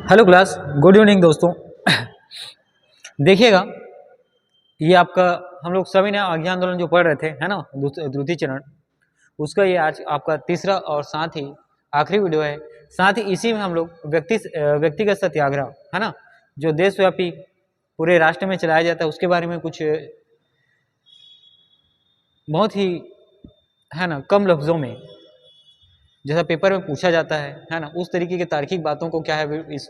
Hello class, good evening दोस्तों। देखिएगा, ये आपका हम लोग सभी ने आज्ञा आंदोलन जो पढ़ रहे थे, है ना, द्वितीय चरण, उसका ये आज आपका तीसरा और साथ ही आखिरी वीडियो है। साथ ही इसी में हम लोग व्यक्तिगत सत्याग्रह, है ना, जो देशव्यापी पूरे राष्ट्र में चलाया जाता है, उसके बारे में कुछ बहुत ही, है ना, कम लफ्ज़ों में जैसा पेपर में पूछा जाता है ना, उस तरीके के तार्किक बातों को क्या है, इस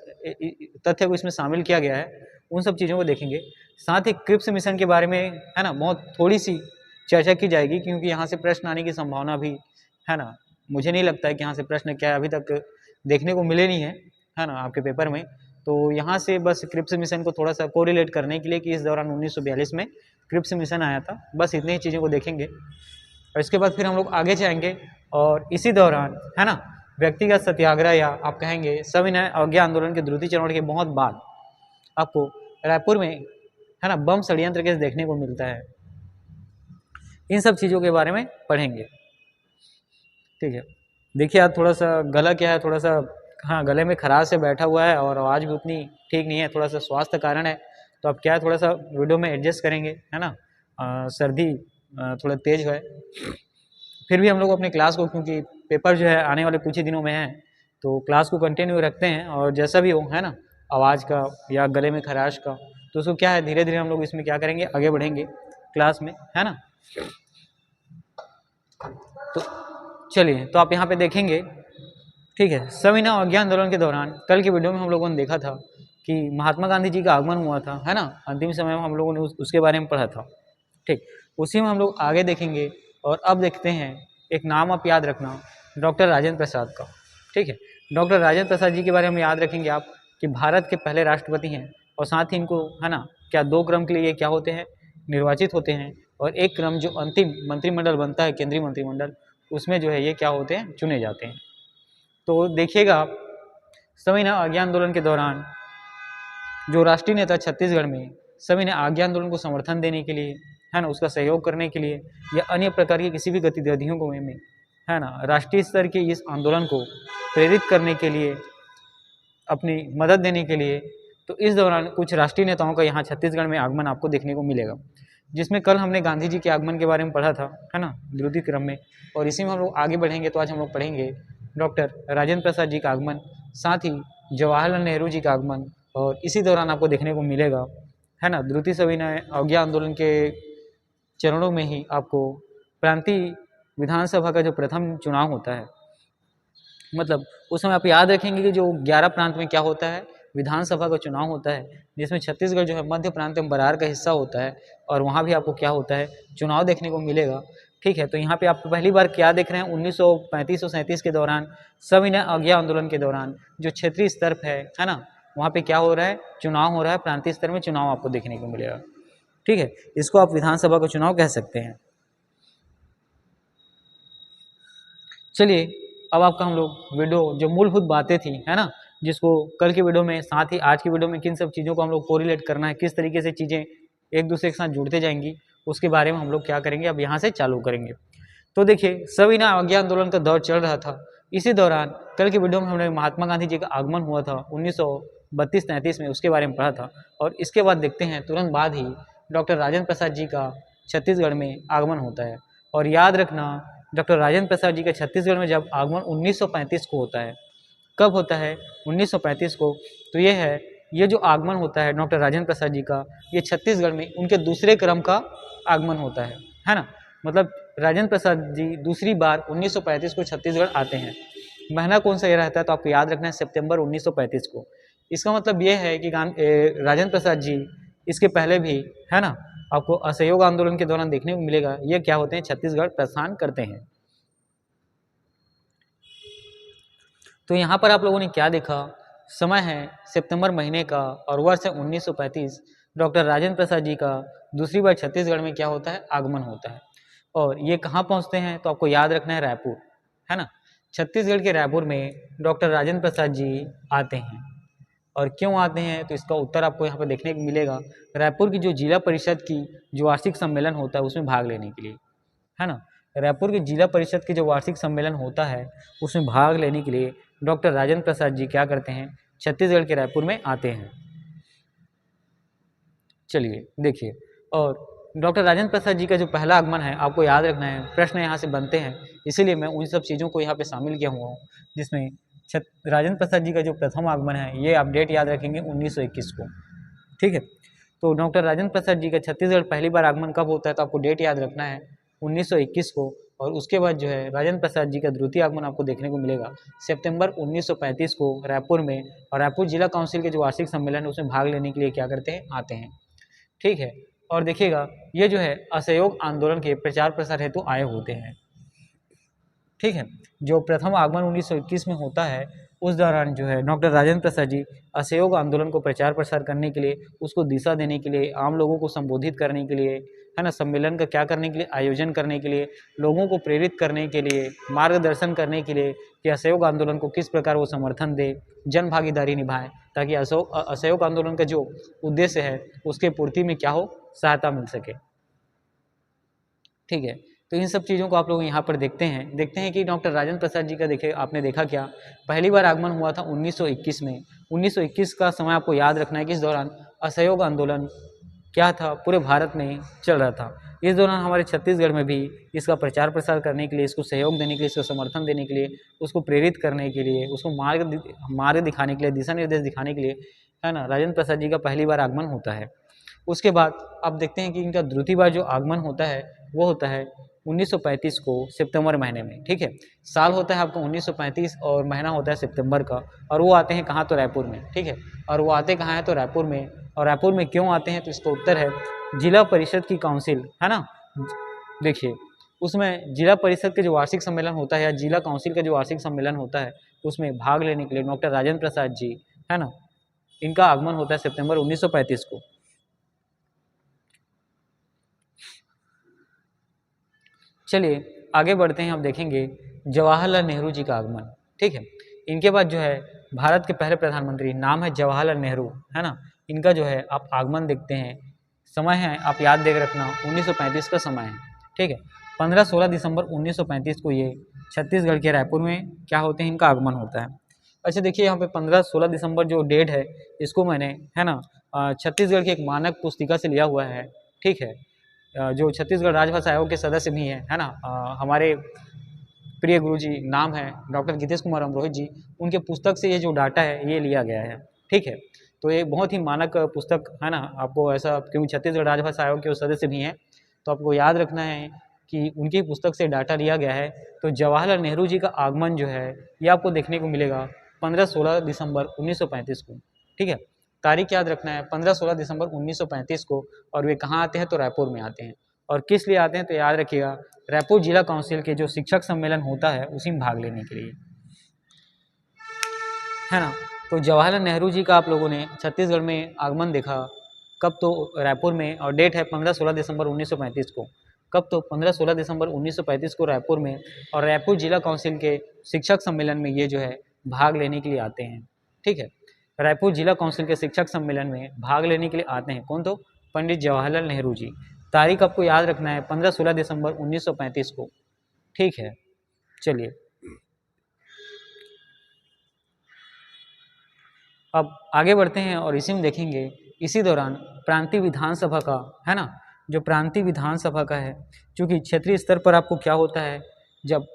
तथ्य को इसमें शामिल किया गया है। उन सब चीज़ों को देखेंगे। साथ ही क्रिप्स मिशन के बारे में, है ना, बहुत थोड़ी सी चर्चा की जाएगी, क्योंकि यहाँ से प्रश्न आने की संभावना भी, है ना, मुझे नहीं लगता है कि यहाँ से प्रश्न क्या है अभी तक देखने को मिले नहीं है ना, आपके पेपर में। तो यहाँ से बस क्रिप्स मिशन को थोड़ा सा कोरिलेट करने के लिए कि इस दौरान 1942 में क्रिप्स मिशन आया था, बस इतनी ही चीज़ों को देखेंगे। और इसके बाद फिर हम लोग आगे जाएंगे और इसी दौरान, है ना, व्यक्तिगत सत्याग्रह या आप कहेंगे सविनय अवज्ञा आंदोलन के द्वितीय चरण के बहुत बाद आपको रायपुर में, है ना, बम षड्यंत्र केस देखने को मिलता है। इन सब चीज़ों के बारे में पढ़ेंगे, ठीक है। देखिए, आज थोड़ा सा गला क्या है, थोड़ा सा, हाँ, गले में खराश से बैठा हुआ है और आवाज़ भी उतनी ठीक नहीं है, थोड़ा सा स्वास्थ्य कारण है। तो अब क्या है, थोड़ा सा वीडियो में एडजस्ट करेंगे, है ना। सर्दी थोड़ा तेज है, फिर भी हम लोग अपने क्लास को, क्योंकि पेपर जो है आने वाले कुछ ही दिनों में है, तो क्लास को कंटिन्यू रखते हैं। और जैसा भी हो, है ना, आवाज़ का या गले में खराश का, तो उसको क्या है, धीरे धीरे हम लोग इसमें क्या करेंगे, आगे बढ़ेंगे क्लास में, है ना। तो चलिए, तो आप यहाँ पे देखेंगे, ठीक है। सविनय अवज्ञा आंदोलन के दौरान कल की वीडियो में हम लोगों ने देखा था कि महात्मा गांधी जी का आगमन हुआ था, है ना, अंतिम समय में हम लोगों ने उसके बारे में पढ़ा था, ठीक। उसी में हम लोग आगे देखेंगे। और अब देखते हैं, एक नाम आप याद रखना, डॉक्टर राजेंद्र प्रसाद का, ठीक है। डॉक्टर राजेंद्र प्रसाद जी के बारे में याद रखेंगे आप कि भारत के पहले राष्ट्रपति हैं, और साथ ही इनको, है ना, क्या दो क्रम के लिए ये क्या होते हैं, निर्वाचित होते हैं, और एक क्रम जो अंतिम मंत्रिमंडल बनता है, केंद्रीय मंत्रिमंडल, उसमें जो है ये क्या होते हैं, चुने जाते हैं। तो देखिएगा आप, सविनय अवज्ञा आंदोलन के दौरान जो राष्ट्रीय नेता छत्तीसगढ़ में सविनय अवज्ञा आंदोलन को समर्थन देने के लिए, है ना, उसका सहयोग करने के लिए या अन्य प्रकार की किसी भी गतिविधियों को में, है ना, राष्ट्रीय स्तर के इस आंदोलन को प्रेरित करने के लिए, अपनी मदद देने के लिए, तो इस दौरान कुछ राष्ट्रीय नेताओं का यहाँ छत्तीसगढ़ में आगमन आपको देखने को मिलेगा, जिसमें कल हमने गांधी जी के आगमन के बारे में पढ़ा था, है ना, द्वितीय क्रम में। और इसी में हम लोग आगे बढ़ेंगे। तो आज हम लोग पढ़ेंगे डॉक्टर राजेंद्र प्रसाद जी का आगमन, साथ ही जवाहरलाल नेहरू जी का आगमन, और इसी दौरान आपको देखने को मिलेगा, है ना, द्वितीय सविनय अवज्ञा आंदोलन के चरणों में ही आपको प्रांतीय विधानसभा का जो प्रथम चुनाव होता है, मतलब उस समय आप याद रखेंगे कि जो 11 प्रांत में क्या होता है, विधानसभा का चुनाव होता है, जिसमें छत्तीसगढ़ जो है मध्य प्रांत में बरार का हिस्सा होता है, और वहाँ भी आपको क्या होता है, चुनाव देखने को मिलेगा, ठीक है। तो यहाँ पे आप पहली बार क्या देख रहे हैं, 1935 और 37 के दौरान, सविनय अवज्ञा आंदोलन के दौरान जो क्षेत्रीय स्तर है ना, वहाँ पे क्या हो रहा है, चुनाव हो रहा है, प्रांतीय स्तर में चुनाव आपको देखने को मिलेगा, ठीक है। इसको आप विधानसभा का चुनाव कह सकते हैं। चलिए, अब आपका हम लोग वीडियो जो मूलभूत बातें थी, है ना, जिसको कल की वीडियो में, साथ ही आज की वीडियो में किन सब चीज़ों को हम लोग कोरिलेट करना है, किस तरीके से चीज़ें एक दूसरे के साथ जुड़ते जाएंगी, उसके बारे में हम लोग क्या करेंगे, अब यहाँ से चालू करेंगे। तो देखिए, सविनय अवज्ञा आंदोलन का दौर चल रहा था। इसी दौरान कल की वीडियो में हमने महात्मा गांधी जी का आगमन हुआ था 1932-33 में, उसके बारे में पढ़ा था। और इसके बाद देखते हैं, तुरंत बाद ही डॉक्टर राजेंद्र प्रसाद जी का छत्तीसगढ़ में आगमन होता है। और याद रखना, डॉक्टर राजेंद्र प्रसाद जी का छत्तीसगढ़ में जब आगमन 1935 को होता है। कब होता है, 1935 को। तो ये है, ये जो आगमन होता है डॉक्टर राजेंद्र प्रसाद जी का, ये छत्तीसगढ़ में उनके दूसरे क्रम का आगमन होता है ना। मतलब राजेंद्र प्रसाद जी दूसरी बार 1935 को छत्तीसगढ़ आते हैं। महीना कौन सा ये रहता है, तो आपको याद रखना है, सितंबर 1935 को। इसका मतलब ये है कि राजेंद्र प्रसाद जी इसके पहले भी, है ना, आपको असहयोग आंदोलन के दौरान देखने को मिलेगा, ये क्या होते हैं, छत्तीसगढ़ प्रस्थान करते हैं। तो यहाँ पर आप लोगों ने क्या देखा, समय है सितंबर महीने का और वर्ष है 1935। डॉक्टर राजेंद्र प्रसाद जी का दूसरी बार छत्तीसगढ़ में क्या होता है, आगमन होता है। और ये कहाँ पहुँचते हैं, तो आपको याद रखना है, रायपुर, है ना। छत्तीसगढ़ के रायपुर में डॉक्टर राजेंद्र प्रसाद जी आते हैं। और क्यों आते हैं, तो इसका उत्तर आपको यहाँ पर देखने को मिलेगा। रायपुर की जो जिला परिषद की जो वार्षिक सम्मेलन होता है, उसमें भाग लेने के लिए, है ना। रायपुर के जिला परिषद के जो वार्षिक सम्मेलन होता है, उसमें भाग लेने के लिए डॉक्टर राजेंद्र प्रसाद जी क्या करते हैं, छत्तीसगढ़ के रायपुर में आते हैं। चलिए देखिए, और डॉक्टर राजेंद्र प्रसाद जी का जो पहला आगमन है आपको याद रखना है, प्रश्न यहाँ से बनते हैं, इसीलिए मैं उन सब चीज़ों को यहाँ पे शामिल किया हुआ हूँ, जिसमें राजेंद्र प्रसाद जी का जो प्रथम आगमन है ये आप डेट याद रखेंगे 1921 को। ठीक है, तो डॉक्टर राजेंद्र प्रसाद जी का छत्तीसगढ़ पहली बार आगमन कब होता है, तो आपको डेट याद रखना है 1921 को। और उसके बाद जो है राजेंद्र प्रसाद जी का द्वितीय आगमन आपको देखने को मिलेगा सितंबर 1935 को रायपुर में, और रायपुर जिला काउंसिल के जो वार्षिक सम्मेलन है उसमें भाग लेने के लिए क्या करते हैं, आते हैं। ठीक है, और देखिएगा ये जो है असहयोग आंदोलन के प्रचार प्रसार हेतु आए होते हैं। ठीक है, जो प्रथम आगमन 1921 में होता है उस दौरान जो है डॉक्टर राजेंद्र प्रसाद जी असहयोग आंदोलन को प्रचार प्रसार करने के लिए, उसको दिशा देने के लिए, आम लोगों को संबोधित करने के लिए, है ना, सम्मेलन का क्या करने के लिए, आयोजन करने के लिए, लोगों को प्रेरित करने के लिए, मार्गदर्शन करने के लिए कि असहयोग आंदोलन को किस प्रकार वो समर्थन दे, जन भागीदारी निभाएं, ताकि असहयोग आंदोलन का जो उद्देश्य है उसके पूर्ति में क्या हो, सहायता मिल सके। ठीक है, तो इन सब चीज़ों को आप लोग यहाँ पर देखते हैं कि डॉक्टर राजेंद्र प्रसाद जी का देखिए आपने देखा क्या, पहली बार आगमन हुआ था 1921 में। 1921 का समय आपको याद रखना है कि इस दौरान असहयोग आंदोलन क्या था, पूरे भारत में चल रहा था। इस दौरान हमारे छत्तीसगढ़ में भी इसका प्रचार प्रसार करने के लिए, इसको सहयोग देने के लिए, इसको समर्थन देने के लिए, उसको प्रेरित करने के लिए, उसको मार्ग दिखाने के लिए, दिशा निर्देश दिखाने के लिए, है ना, राजेंद्र प्रसाद जी का पहली बार आगमन होता है। उसके बाद आप देखते हैं कि इनका द्वितीय बार जो आगमन होता है वो होता है 1935 को सितंबर महीने में। ठीक है, साल होता है आपका 1935 और महीना होता है सितंबर का, और वो आते हैं कहाँ, तो रायपुर में। ठीक है, और वो आते कहाँ हैं, तो रायपुर में। और रायपुर में क्यों आते हैं, तो इसका उत्तर है जिला परिषद की काउंसिल, है ना। देखिए उसमें जिला परिषद के जो वार्षिक सम्मेलन होता है या जिला काउंसिल का जो वार्षिक सम्मेलन होता है उसमें भाग लेने के लिए डॉक्टर राजेंद्र प्रसाद जी, है ना, इनका आगमन होता है सितंबर 1935 को। चलिए आगे बढ़ते हैं, हम देखेंगे जवाहरलाल नेहरू जी का आगमन। ठीक है, इनके बाद जो है भारत के पहले प्रधानमंत्री, नाम है जवाहरलाल नेहरू, है ना, इनका जो है आप आगमन देखते हैं, समय है आप याद देख रखना 1935 का समय है। ठीक है, 15-16 दिसंबर 1935 को ये छत्तीसगढ़ के रायपुर में क्या होते हैं, इनका आगमन होता है। अच्छा देखिए यहाँ पे 15-16 दिसंबर जो डेट है इसको मैंने, है ना, छत्तीसगढ़ की एक मानक पुस्तिका से लिया हुआ है। ठीक है, जो छत्तीसगढ़ राजभाषा आयोग के सदस्य भी हैं, है ना, हमारे प्रिय गुरुजी, नाम है डॉक्टर गीतेश कुमार अमरोहित जी, उनके पुस्तक से ये जो डाटा है ये लिया गया है। ठीक है, तो ये बहुत ही मानक पुस्तक है ना, आपको ऐसा, क्योंकि छत्तीसगढ़ राजभाषा आयोग के सदस्य भी हैं तो आपको याद रखना है कि उनकी पुस्तक से डाटा लिया गया है। तो जवाहरलाल नेहरू जी का आगमन जो है ये आपको देखने को मिलेगा 15-16 दिसंबर 1935 को। ठीक है, तारीख याद रखना है 15-16 दिसंबर 1935 को, और वे कहाँ आते हैं, तो रायपुर में आते हैं। और किस लिए आते हैं, तो याद रखिएगा रायपुर जिला काउंसिल के जो शिक्षक सम्मेलन होता है उसी में भाग लेने के लिए, है ना। तो जवाहरलाल नेहरू जी का आप लोगों ने छत्तीसगढ़ में आगमन देखा कब, तो रायपुर में, और डेट है 15-16 दिसंबर 1935 को। कब, तो 15-16 दिसंबर 1935 को रायपुर में, और रायपुर जिला काउंसिल के शिक्षक सम्मेलन में ये जो है भाग लेने के लिए आते हैं। ठीक है, रायपुर जिला काउंसिल के शिक्षक सम्मेलन में भाग लेने के लिए आते हैं कौन, तो पंडित जवाहरलाल नेहरू जी। तारीख आपको याद रखना है 15-16 दिसंबर 1935 को। ठीक है, चलिए अब आगे बढ़ते हैं और इसी में देखेंगे, इसी दौरान प्रांतीय विधानसभा का, है ना, जो प्रांतीय विधानसभा का है, क्योंकि क्षेत्रीय स्तर पर आपको क्या होता है, जब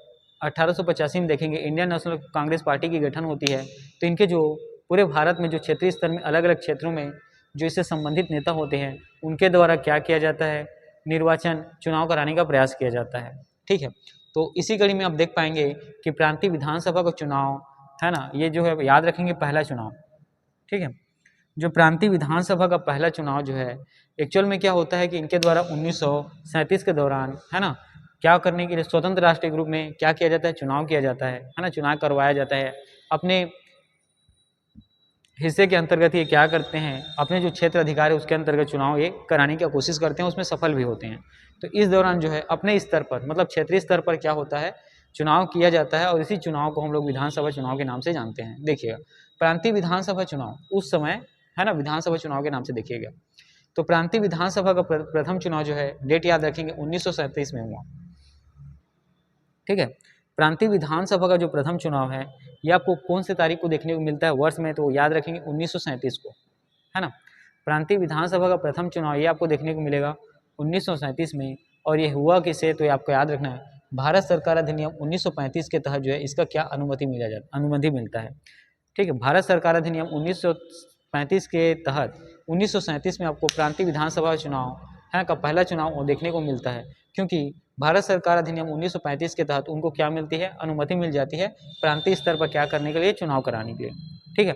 1885 में देखेंगे इंडियन नेशनल कांग्रेस पार्टी की गठन होती है, तो इनके जो पूरे भारत में जो क्षेत्रीय स्तर में अलग अलग क्षेत्रों में जो इससे संबंधित नेता होते हैं उनके द्वारा क्या किया जाता है, निर्वाचन चुनाव कराने का प्रयास किया जाता है। ठीक है, तो इसी कड़ी में आप देख पाएंगे कि प्रांतीय विधानसभा का चुनाव, है ना, ये जो है याद रखेंगे पहला चुनाव। ठीक है, जो प्रांतीय विधानसभा का पहला चुनाव जो है एक्चुअल में क्या होता है कि इनके द्वारा 1937 के दौरान, है ना, क्या करने के लिए स्वतंत्र राष्ट्रीय ग्रुप में क्या किया जाता है, चुनाव किया जाता है ना, चुनाव करवाया जाता है। अपने हिस्से के अंतर्गत ये क्या करते हैं, अपने जो क्षेत्र अधिकार है उसके अंतर्गत चुनाव ये कराने की कोशिश करते हैं, उसमें सफल भी होते हैं। तो इस दौरान जो है अपने स्तर पर, मतलब क्षेत्रीय स्तर पर क्या होता है, चुनाव किया जाता है, और इसी चुनाव को हम लोग विधानसभा चुनाव के नाम से जानते हैं। देखिएगा प्रांतीय विधानसभा चुनाव उस समय, है ना, विधानसभा चुनाव के नाम से देखिएगा। तो प्रांतीय विधानसभा का प्रथम चुनाव जो है डेट याद रखेंगे 1937 में हुआ। ठीक है, प्रांतीय विधानसभा का जो प्रथम चुनाव है ये आपको कौन से तारीख को देखने को मिलता है वर्ष में, तो याद रखेंगे 1937 को, है ना। प्रांतीय विधानसभा का प्रथम चुनाव ये आपको देखने को मिलेगा 1937 में। और ये हुआ किसे, तो ये आपको याद रखना है, भारत सरकार अधिनियम 1935 के तहत जो है इसका क्या अनुमति मिलता है। ठीक है, भारत सरकार अधिनियम 1935 के तहत 1937 में आपको प्रांतीय विधानसभा चुनाव है का पहला चुनाव देखने को मिलता है, क्योंकि भारत सरकार अधिनियम 1935 के तहत उनको क्या मिलती है, अनुमति मिल जाती है प्रांतीय स्तर पर क्या करने के लिए, चुनाव कराने के लिए। ठीक है,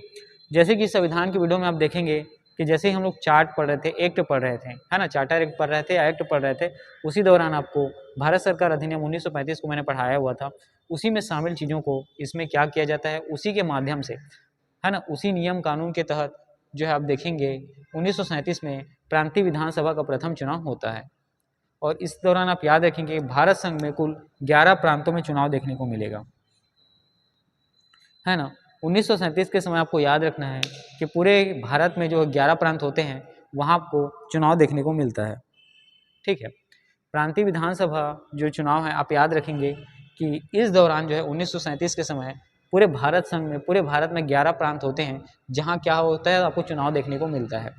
जैसे कि संविधान की वीडियो में आप देखेंगे कि जैसे ही हम लोग चार्ट पढ़ रहे थे, एक्ट पढ़ रहे थे, है ना, चार्टर एक्ट पढ़ रहे थे या एक्ट पढ़ रहे थे, उसी दौरान आपको भारत सरकार अधिनियम 1935 को मैंने पढ़ाया हुआ था। उसी में शामिल चीज़ों को इसमें क्या किया जाता है, उसी के माध्यम से, है ना, उसी नियम कानून के तहत जो है आप देखेंगे 1937 में प्रांतीय विधानसभा का प्रथम चुनाव होता है। और इस दौरान आप याद रखेंगे भारत संघ में कुल 11 प्रांतों में चुनाव देखने को मिलेगा, है ना। 1937 के समय आपको याद रखना है कि पूरे भारत में जो 11 प्रांत होते हैं वहाँ आपको चुनाव देखने को मिलता है। ठीक है, प्रांतीय विधानसभा जो चुनाव है आप याद रखेंगे कि इस दौरान जो है 1937 के समय पूरे भारत संघ में, पूरे भारत में 11 प्रांत होते हैं जहाँ क्या होता है, आपको चुनाव देखने को मिलता है।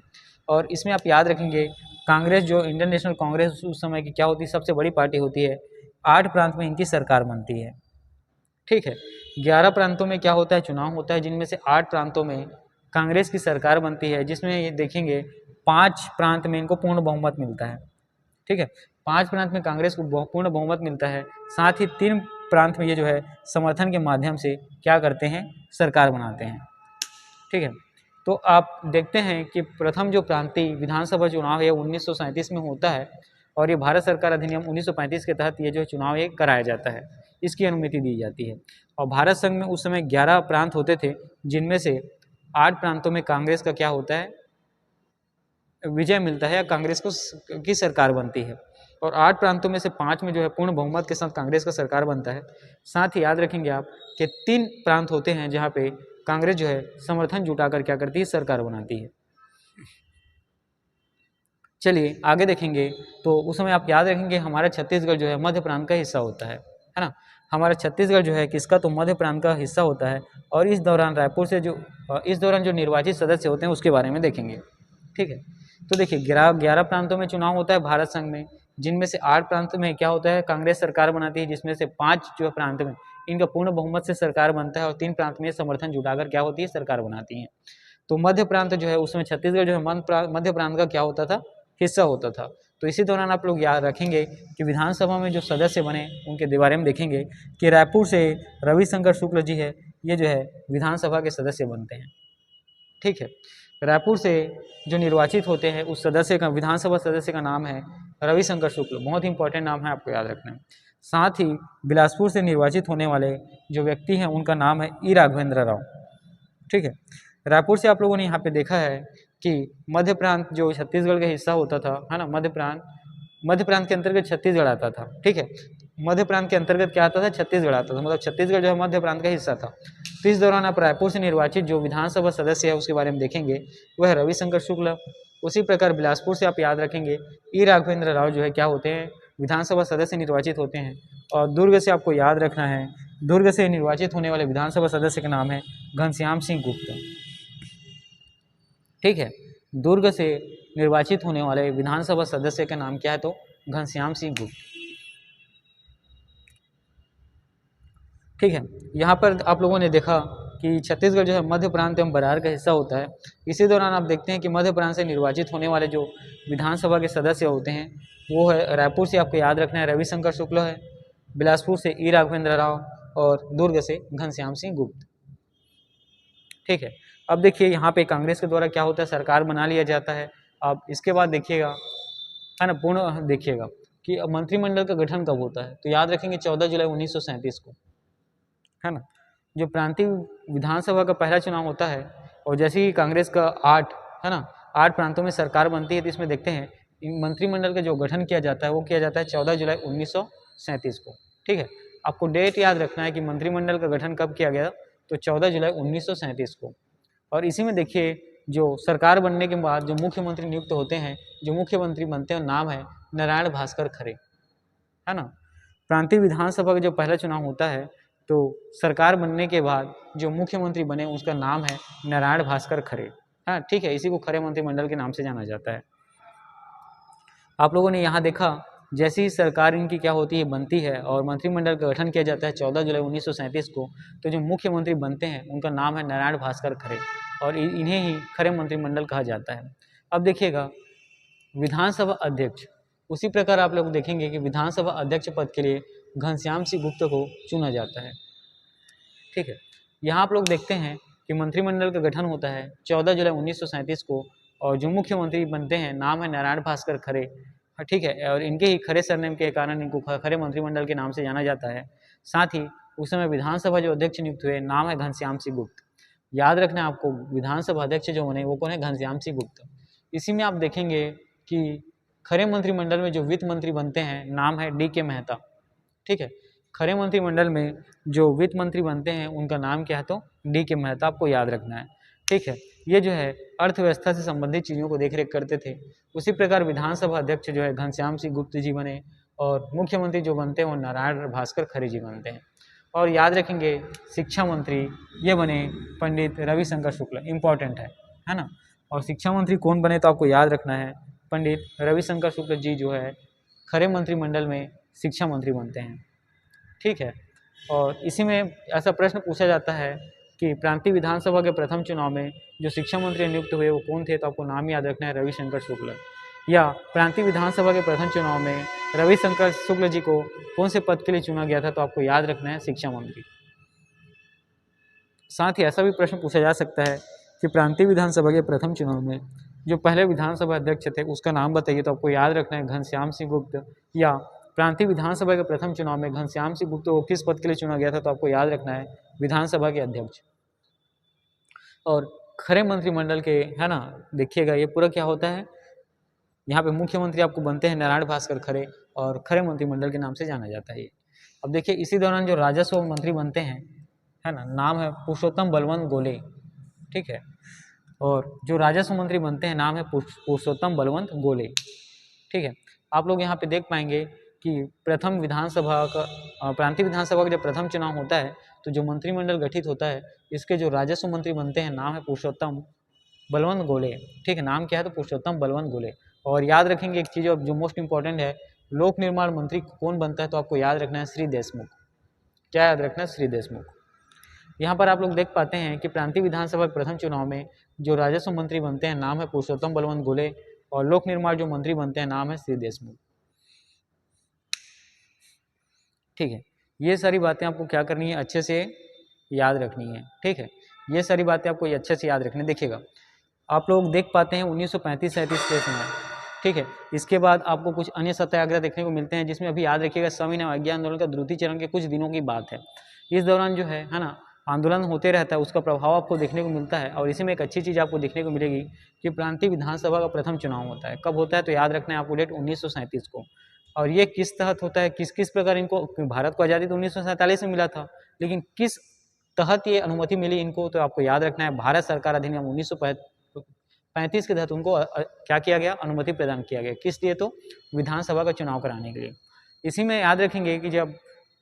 और इसमें आप याद रखेंगे कांग्रेस, जो इंडियन नेशनल कांग्रेस उस समय की क्या होती है, सबसे बड़ी पार्टी होती है। 8 प्रांत में इनकी सरकार बनती है। ठीक है, 11 प्रांतों में क्या होता है, चुनाव होता है, जिनमें से 8 प्रांतों में कांग्रेस की सरकार बनती है, जिसमें ये देखेंगे 5 प्रांत में इनको पूर्ण बहुमत मिलता है। ठीक है, 5 प्रांत में कांग्रेस को पूर्ण बहुमत मिलता है, साथ ही 3 प्रांत में ये जो है समर्थन के माध्यम से क्या करते हैं, सरकार बनाते हैं। ठीक है, तो आप देखते हैं कि प्रथम जो प्रांतीय विधानसभा चुनाव है 1937 में होता है, और ये भारत सरकार अधिनियम 1935 के तहत ये जो चुनाव ये कराया जाता है, इसकी अनुमति दी जाती है। और भारत संघ में उस समय 11 प्रांत होते थे, जिनमें से 8 प्रांतों में कांग्रेस का क्या होता है, विजय मिलता है, या कांग्रेस की सरकार बनती है। और 8 प्रांतों में से 5 में जो है पूर्ण बहुमत के साथ कांग्रेस का सरकार बनता है। साथ ही याद रखेंगे आप कि 3 प्रांत होते हैं जहाँ पे कांग्रेस जो है समर्थन जुटाकर क्या करती है, सरकार बनाती है। चलिए आगे देखेंगे, तो उस समय आप याद रखेंगे हमारा छत्तीसगढ़ जो है मध्य प्रांत का हिस्सा होता है ना। हमारा छत्तीसगढ़ जो है किसका, तो मध्य प्रांत का हिस्सा होता है। और इस दौरान रायपुर से इस दौरान जो निर्वाचित सदस्य होते हैं उसके बारे में देखेंगे। ठीक है, तो देखिए 11 प्रांतों में चुनाव होता है भारत संघ में, जिनमें से 8 प्रांत में क्या होता है, कांग्रेस सरकार बनाती है, जिसमें से 5 जो प्रांत में इनका पूर्ण बहुमत से सरकार बनता है, और 3 प्रांत में समर्थन जुटाकर क्या होती है, सरकार बनाती है। तो मध्य प्रांत जो है उसमें छत्तीसगढ़ जो है मध्य प्रांत का क्या होता था, हिस्सा होता था। तो इसी दौरान आप लोग याद रखेंगे कि विधानसभा में जो सदस्य बने उनके बारे में देखेंगे कि रायपुर से रविशंकर शुक्ल जी है, ये जो है विधानसभा के सदस्य बनते हैं। ठीक है, रायपुर से जो निर्वाचित होते हैं उस सदस्य का, विधानसभा सदस्य का नाम है रविशंकर शुक्ल, बहुत ही इंपॉर्टेंट नाम है, आपको याद रखना है। साथ ही बिलासपुर से निर्वाचित होने वाले जो व्यक्ति हैं उनका नाम है ई राघवेंद्र राव। ठीक है, रायपुर से आप लोगों ने यहाँ पे देखा है कि मध्य प्रांत जो छत्तीसगढ़ का हिस्सा होता था, है ना, मध्य प्रांत के अंतर्गत छत्तीसगढ़ आता था। ठीक है, मध्य प्रांत के अंतर्गत क्या आता था, छत्तीसगढ़ आता था, मतलब छत्तीसगढ़ जो है मध्य प्रांत का हिस्सा था। तो इस दौरान आप रायपुर से निर्वाचित जो विधानसभा सदस्य है उसके बारे में देखेंगे, वह रविशंकर शुक्ल। उसी प्रकार बिलासपुर से आप याद रखेंगे ई राघवेंद्र राव जो है क्या होते हैं, विधानसभा सदस्य निर्वाचित होते हैं। और दुर्ग से आपको याद रखना है, दुर्ग से निर्वाचित होने वाले विधानसभा सदस्य का नाम है घनश्याम सिंह गुप्त। ठीक है, दुर्ग से निर्वाचित होने वाले विधानसभा सदस्य का नाम क्या है, तो घनश्याम सिंह गुप्त। ठीक है, यहाँ पर आप लोगों ने देखा कि छत्तीसगढ़ जो है मध्य प्रांत एवं बरार का हिस्सा होता है। इसी दौरान आप देखते हैं कि मध्य प्रांत से निर्वाचित होने वाले जो विधानसभा के सदस्य होते हैं वो है, रायपुर से आपको याद रखना है रविशंकर शुक्ल है, बिलासपुर से ई राघवेंद्र राव, और दुर्ग से घनश्याम सिंह गुप्त। ठीक है, अब देखिए यहाँ पे कांग्रेस के द्वारा क्या होता है, सरकार बना लिया जाता है। अब इसके बाद देखिएगा, है ना, पूर्ण देखिएगा कि मंत्रिमंडल का गठन कब होता है, तो याद रखेंगे 14 जुलाई 1937 को, है ना, जो प्रांतीय विधानसभा का पहला चुनाव होता है। और जैसे ही कांग्रेस का 8 प्रांतों में सरकार बनती है, तो इसमें देखते हैं मंत्रिमंडल का जो गठन किया जाता है वो किया जाता है 14 जुलाई 1937 को। ठीक है, आपको डेट याद रखना है कि मंत्रिमंडल का गठन कब किया गया, तो 14 जुलाई 1937 को। और इसी में देखिए जो सरकार बनने के बाद जो मुख्यमंत्री नियुक्त होते हैं, जो मुख्यमंत्री बनते हैं नाम है नारायण भास्कर खरे, है ना। प्रांतीय विधानसभा का जो पहला चुनाव होता है तो सरकार बनने के बाद जो मुख्यमंत्री बने उसका नाम है नारायण भास्कर खरे। हाँ ठीक है, इसी को खरे मंत्रिमंडल के नाम से जाना जाता है। आप लोगों ने यहाँ देखा जैसे ही सरकार इनकी क्या होती है बनती है और मंत्रिमंडल का गठन किया जाता है 14 जुलाई 1937 को, तो जो मुख्यमंत्री बनते हैं उनका नाम है नारायण भास्कर खरे और इन्हें ही खरे मंत्रिमंडल कहा जाता है। अब देखिएगा विधानसभा अध्यक्ष, उसी प्रकार आप लोग देखेंगे कि विधानसभा अध्यक्ष पद के लिए घनश्याम सिंह गुप्ता को चुना जाता है। ठीक है, यहाँ आप लोग देखते हैं कि मंत्रिमंडल का गठन होता है 14 जुलाई 1937 को और जो मुख्यमंत्री बनते हैं नाम है नारायण भास्कर खरे। ठीक है, और इनके ही खरे सरनेम के कारण इनको खरे मंत्रिमंडल के नाम से जाना जाता है। साथ ही उस समय विधानसभा जो अध्यक्ष नियुक्त हुए नाम है घनश्याम सिंह गुप्त। याद रखना है आपको, विधानसभा अध्यक्ष जो बने वो कौन है? घनश्याम सिंह गुप्त। इसी में आप देखेंगे कि खरे मंत्रिमंडल में जो वित्त मंत्री बनते हैं नाम है डी के मेहता। ठीक है, खरे मंत्रिमंडल में जो वित्त मंत्री बनते हैं उनका नाम क्या है? तो डी के मेहता, आपको याद रखना है। ठीक है, ये जो है अर्थव्यवस्था से संबंधित चीज़ों को देखरेख करते थे। उसी प्रकार विधानसभा अध्यक्ष जो है घनश्याम सिंह गुप्त जी बने और मुख्यमंत्री जो बनते हैं वो नारायण भास्कर खरे जी बनते हैं। और याद रखेंगे शिक्षा मंत्री ये बने पंडित रविशंकर शुक्ल, इम्पॉर्टेंट है ना। और शिक्षा मंत्री कौन बने? तो आपको याद रखना है पंडित रविशंकर शुक्ल जी जो है खरे मंत्रिमंडल में शिक्षा मंत्री बनते हैं। ठीक है, और इसी में ऐसा प्रश्न पूछा जाता है कि प्रांतीय विधानसभा के प्रथम चुनाव में जो शिक्षा मंत्री नियुक्त हुए वो कौन थे? तो आपको नाम याद रखना है रविशंकर शुक्ल। या प्रांतीय विधानसभा के प्रथम चुनाव में रविशंकर शुक्ल जी को कौन से पद के लिए चुना गया था? तो आपको याद रखना है शिक्षा मंत्री। साथ ही ऐसा भी प्रश्न पूछा जा सकता है कि प्रांतीय विधानसभा के प्रथम चुनाव में जो पहले विधानसभा अध्यक्ष थे उसका नाम बताइए। तो आपको याद रखना है घनश्याम सिंह गुप्त। या प्रांतीय विधानसभा के प्रथम चुनाव में घनश्याम सिंह गुप्त को किस पद के लिए चुना गया था? तो आपको याद रखना है विधानसभा के अध्यक्ष। और खरे मंत्रिमंडल के है ना, देखिएगा ये पूरा क्या होता है, यहाँ पे मुख्यमंत्री आपको बनते हैं नारायण भास्कर खरे और खरे मंत्रिमंडल के नाम से जाना जाता है ये। अब देखिए इसी दौरान जो राजस्व मंत्री बनते हैं है ना, नाम है पुरुषोत्तम बलवंत गोले। ठीक है, और जो राजस्व मंत्री बनते हैं नाम है पुरुषोत्तम बलवंत गोले। ठीक है, आप लोग यहाँ पे देख पाएंगे कि प्रथम विधानसभा का प्रांतीय विधानसभा का जब प्रथम चुनाव होता है तो जो मंत्रिमंडल गठित होता है इसके जो राजस्व मंत्री बनते हैं नाम है पुरुषोत्तम बलवंत गोले। ठीक है, नाम क्या है? तो पुरुषोत्तम बलवंत गोले। और याद रखेंगे एक चीज़ जो मोस्ट इंपॉर्टेंट है, लोक निर्माण मंत्री कौन बनता है? तो आपको याद रखना है श्री देशमुख। क्या याद रखना है? श्री देशमुख। यहाँ पर आप लोग देख पाते हैं कि प्रांतीय विधानसभा के प्रथम चुनाव में जो राजस्व मंत्री बनते हैं नाम है पुरुषोत्तम बलवंत गोले और लोक निर्माण जो मंत्री बनते हैं नाम है श्री देशमुख। ठीक है, ये सारी बातें आपको क्या करनी है? अच्छे से याद रखनी है। ठीक है, ये सारी बातें आपको अच्छे से याद रखनी है। देखिएगा आप लोग देख पाते हैं 1935-37 के समय। ठीक है, इसके बाद आपको कुछ अन्य सत्याग्रह देखने को मिलते हैं जिसमें अभी याद रखिएगा सविनय अवज्ञा आंदोलन का द्वितीय चरण के कुछ दिनों की बात है। इस दौरान जो है ना आंदोलन होते रहता है, उसका प्रभाव आपको देखने को मिलता है। और इसी में एक अच्छी चीज़ आपको देखने को मिलेगी कि प्रांतीय विधानसभा का प्रथम चुनाव होता है। कब होता है? तो याद रखना है आपको डेट 1937 को। और ये किस तहत होता है, किस किस प्रकार इनको, भारत को आज़ादी तो 1947 में मिला था, लेकिन किस तहत ये अनुमति मिली इनको? तो आपको याद रखना है भारत सरकार अधिनियम 1935 के तहत उनको क्या किया गया? अनुमति प्रदान किया गया। किस लिए? तो विधानसभा का चुनाव कराने के लिए। इसी में याद रखेंगे कि जब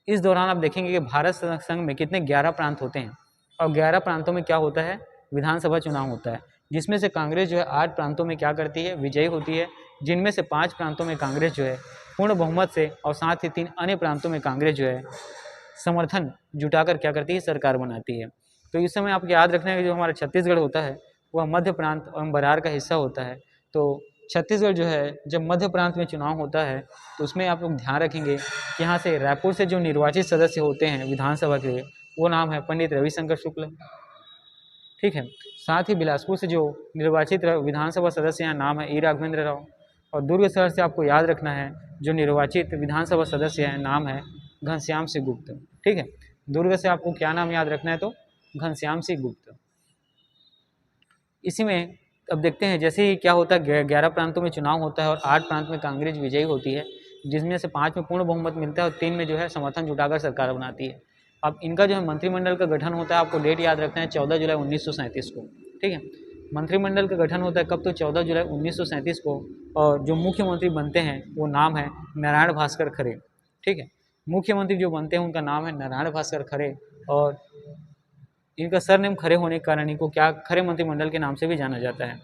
इस दौरान आप देखेंगे कि भारत संघ में कितने 11 प्रांत होते हैं और 11 प्रांतों में क्या होता है? विधानसभा चुनाव होता है, जिसमें से कांग्रेस जो है 8 प्रांतों में क्या करती है? विजयी होती है, जिनमें से 5 प्रांतों में कांग्रेस जो है पूर्ण बहुमत से और साथ ही 3 अन्य प्रांतों में कांग्रेस जो है समर्थन जुटाकर क्या करती है? सरकार बनाती है। तो इस समय आपको याद रखना है कि जो हमारा छत्तीसगढ़ होता है वह मध्य प्रांत एवं बरार का हिस्सा होता है। तो छत्तीसगढ़ जो है जब मध्य प्रांत में चुनाव होता है तो उसमें आप लोग ध्यान रखेंगे कि यहाँ से रायपुर से जो निर्वाचित सदस्य होते हैं विधानसभा के लिए वो नाम है पंडित रविशंकर शुक्ल। ठीक है, साथ ही बिलासपुर से जो निर्वाचित विधानसभा सदस्य हैं नाम है ई राघवेंद्र राव। और दुर्ग शहर से आपको याद रखना है जो निर्वाचित विधानसभा सदस्य हैं नाम है घनश्याम सिंह गुप्त। ठीक है, दुर्ग से आपको क्या नाम याद रखना है? तो घनश्याम सिंह गुप्त। इसी में अब देखते हैं जैसे ही क्या होता है, 11 प्रांतों में चुनाव होता है और 8 प्रांत में कांग्रेस विजयी होती है, जिसमें से 5 में पूर्ण बहुमत मिलता है और 3 में जो है समर्थन जुटाकर सरकार बनाती है। अब इनका जो है मंत्रिमंडल का गठन होता है, आपको डेट याद रखना है 14 जुलाई 1937 को। ठीक है, मंत्रिमंडल का गठन होता है कब? तो 14 जुलाई 1937 को। और जो मुख्यमंत्री बनते हैं वो नाम है नारायण भास्कर खरे। ठीक है, मुख्यमंत्री जो बनते हैं उनका नाम है नारायण भास्कर खरे, और इनका सरनेम खरे होने के कारण इनको क्या खरे मंत्रिमंडल के नाम से भी जाना जाता है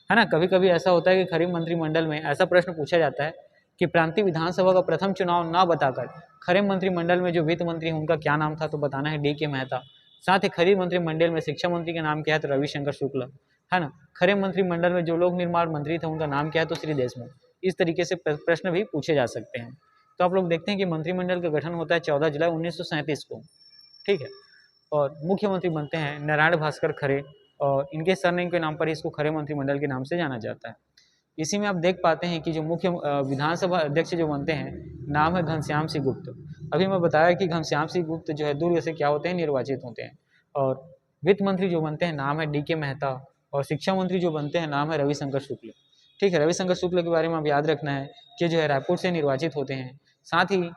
ना। कभी कभी ऐसा होता है कि खरे मंत्रिमंडल में ऐसा प्रश्न पूछा जाता है कि प्रांतीय विधानसभा का प्रथम चुनाव ना बताकर खरे मंत्रिमंडल में जो वित्त मंत्री हैं उनका क्या नाम था, तो बताना है डी के मेहता। साथ ही खरे मंत्रिमंडल में शिक्षा मंत्री का नाम क्या है, तो रविशंकर शुक्ल, है ना। खरे मंत्रिमंडल में जो लोक निर्माण मंत्री थे उनका नाम क्या है, तो श्री देशमुख। इस तरीके से प्रश्न भी पूछे जा सकते हैं। तो आप लोग देखते हैं कि मंत्रिमंडल का गठन होता है 14 जुलाई 1937 को, ठीक है। और मुख्यमंत्री बनते हैं नारायण भास्कर खरे, और इनके सरनेम के नाम पर इसको खरे मंत्रिमंडल के नाम से जाना जाता है। इसी में आप देख पाते हैं कि जो मुख्य विधानसभा अध्यक्ष जो बनते हैं नाम है घनश्याम सिंह गुप्त। अभी मैं बताया कि घनश्याम सिंह गुप्त जो है दुर्ग से क्या होते हैं, निर्वाचित होते हैं। और वित्त मंत्री जो बनते हैं नाम है डी के मेहता, और शिक्षा मंत्री जो बनते हैं नाम है रविशंकर शुक्ल, ठीक है। रविशंकर शुक्ल के बारे में आप याद रखना है कि जो है रायपुर से निर्वाचित होते हैं। साथ ही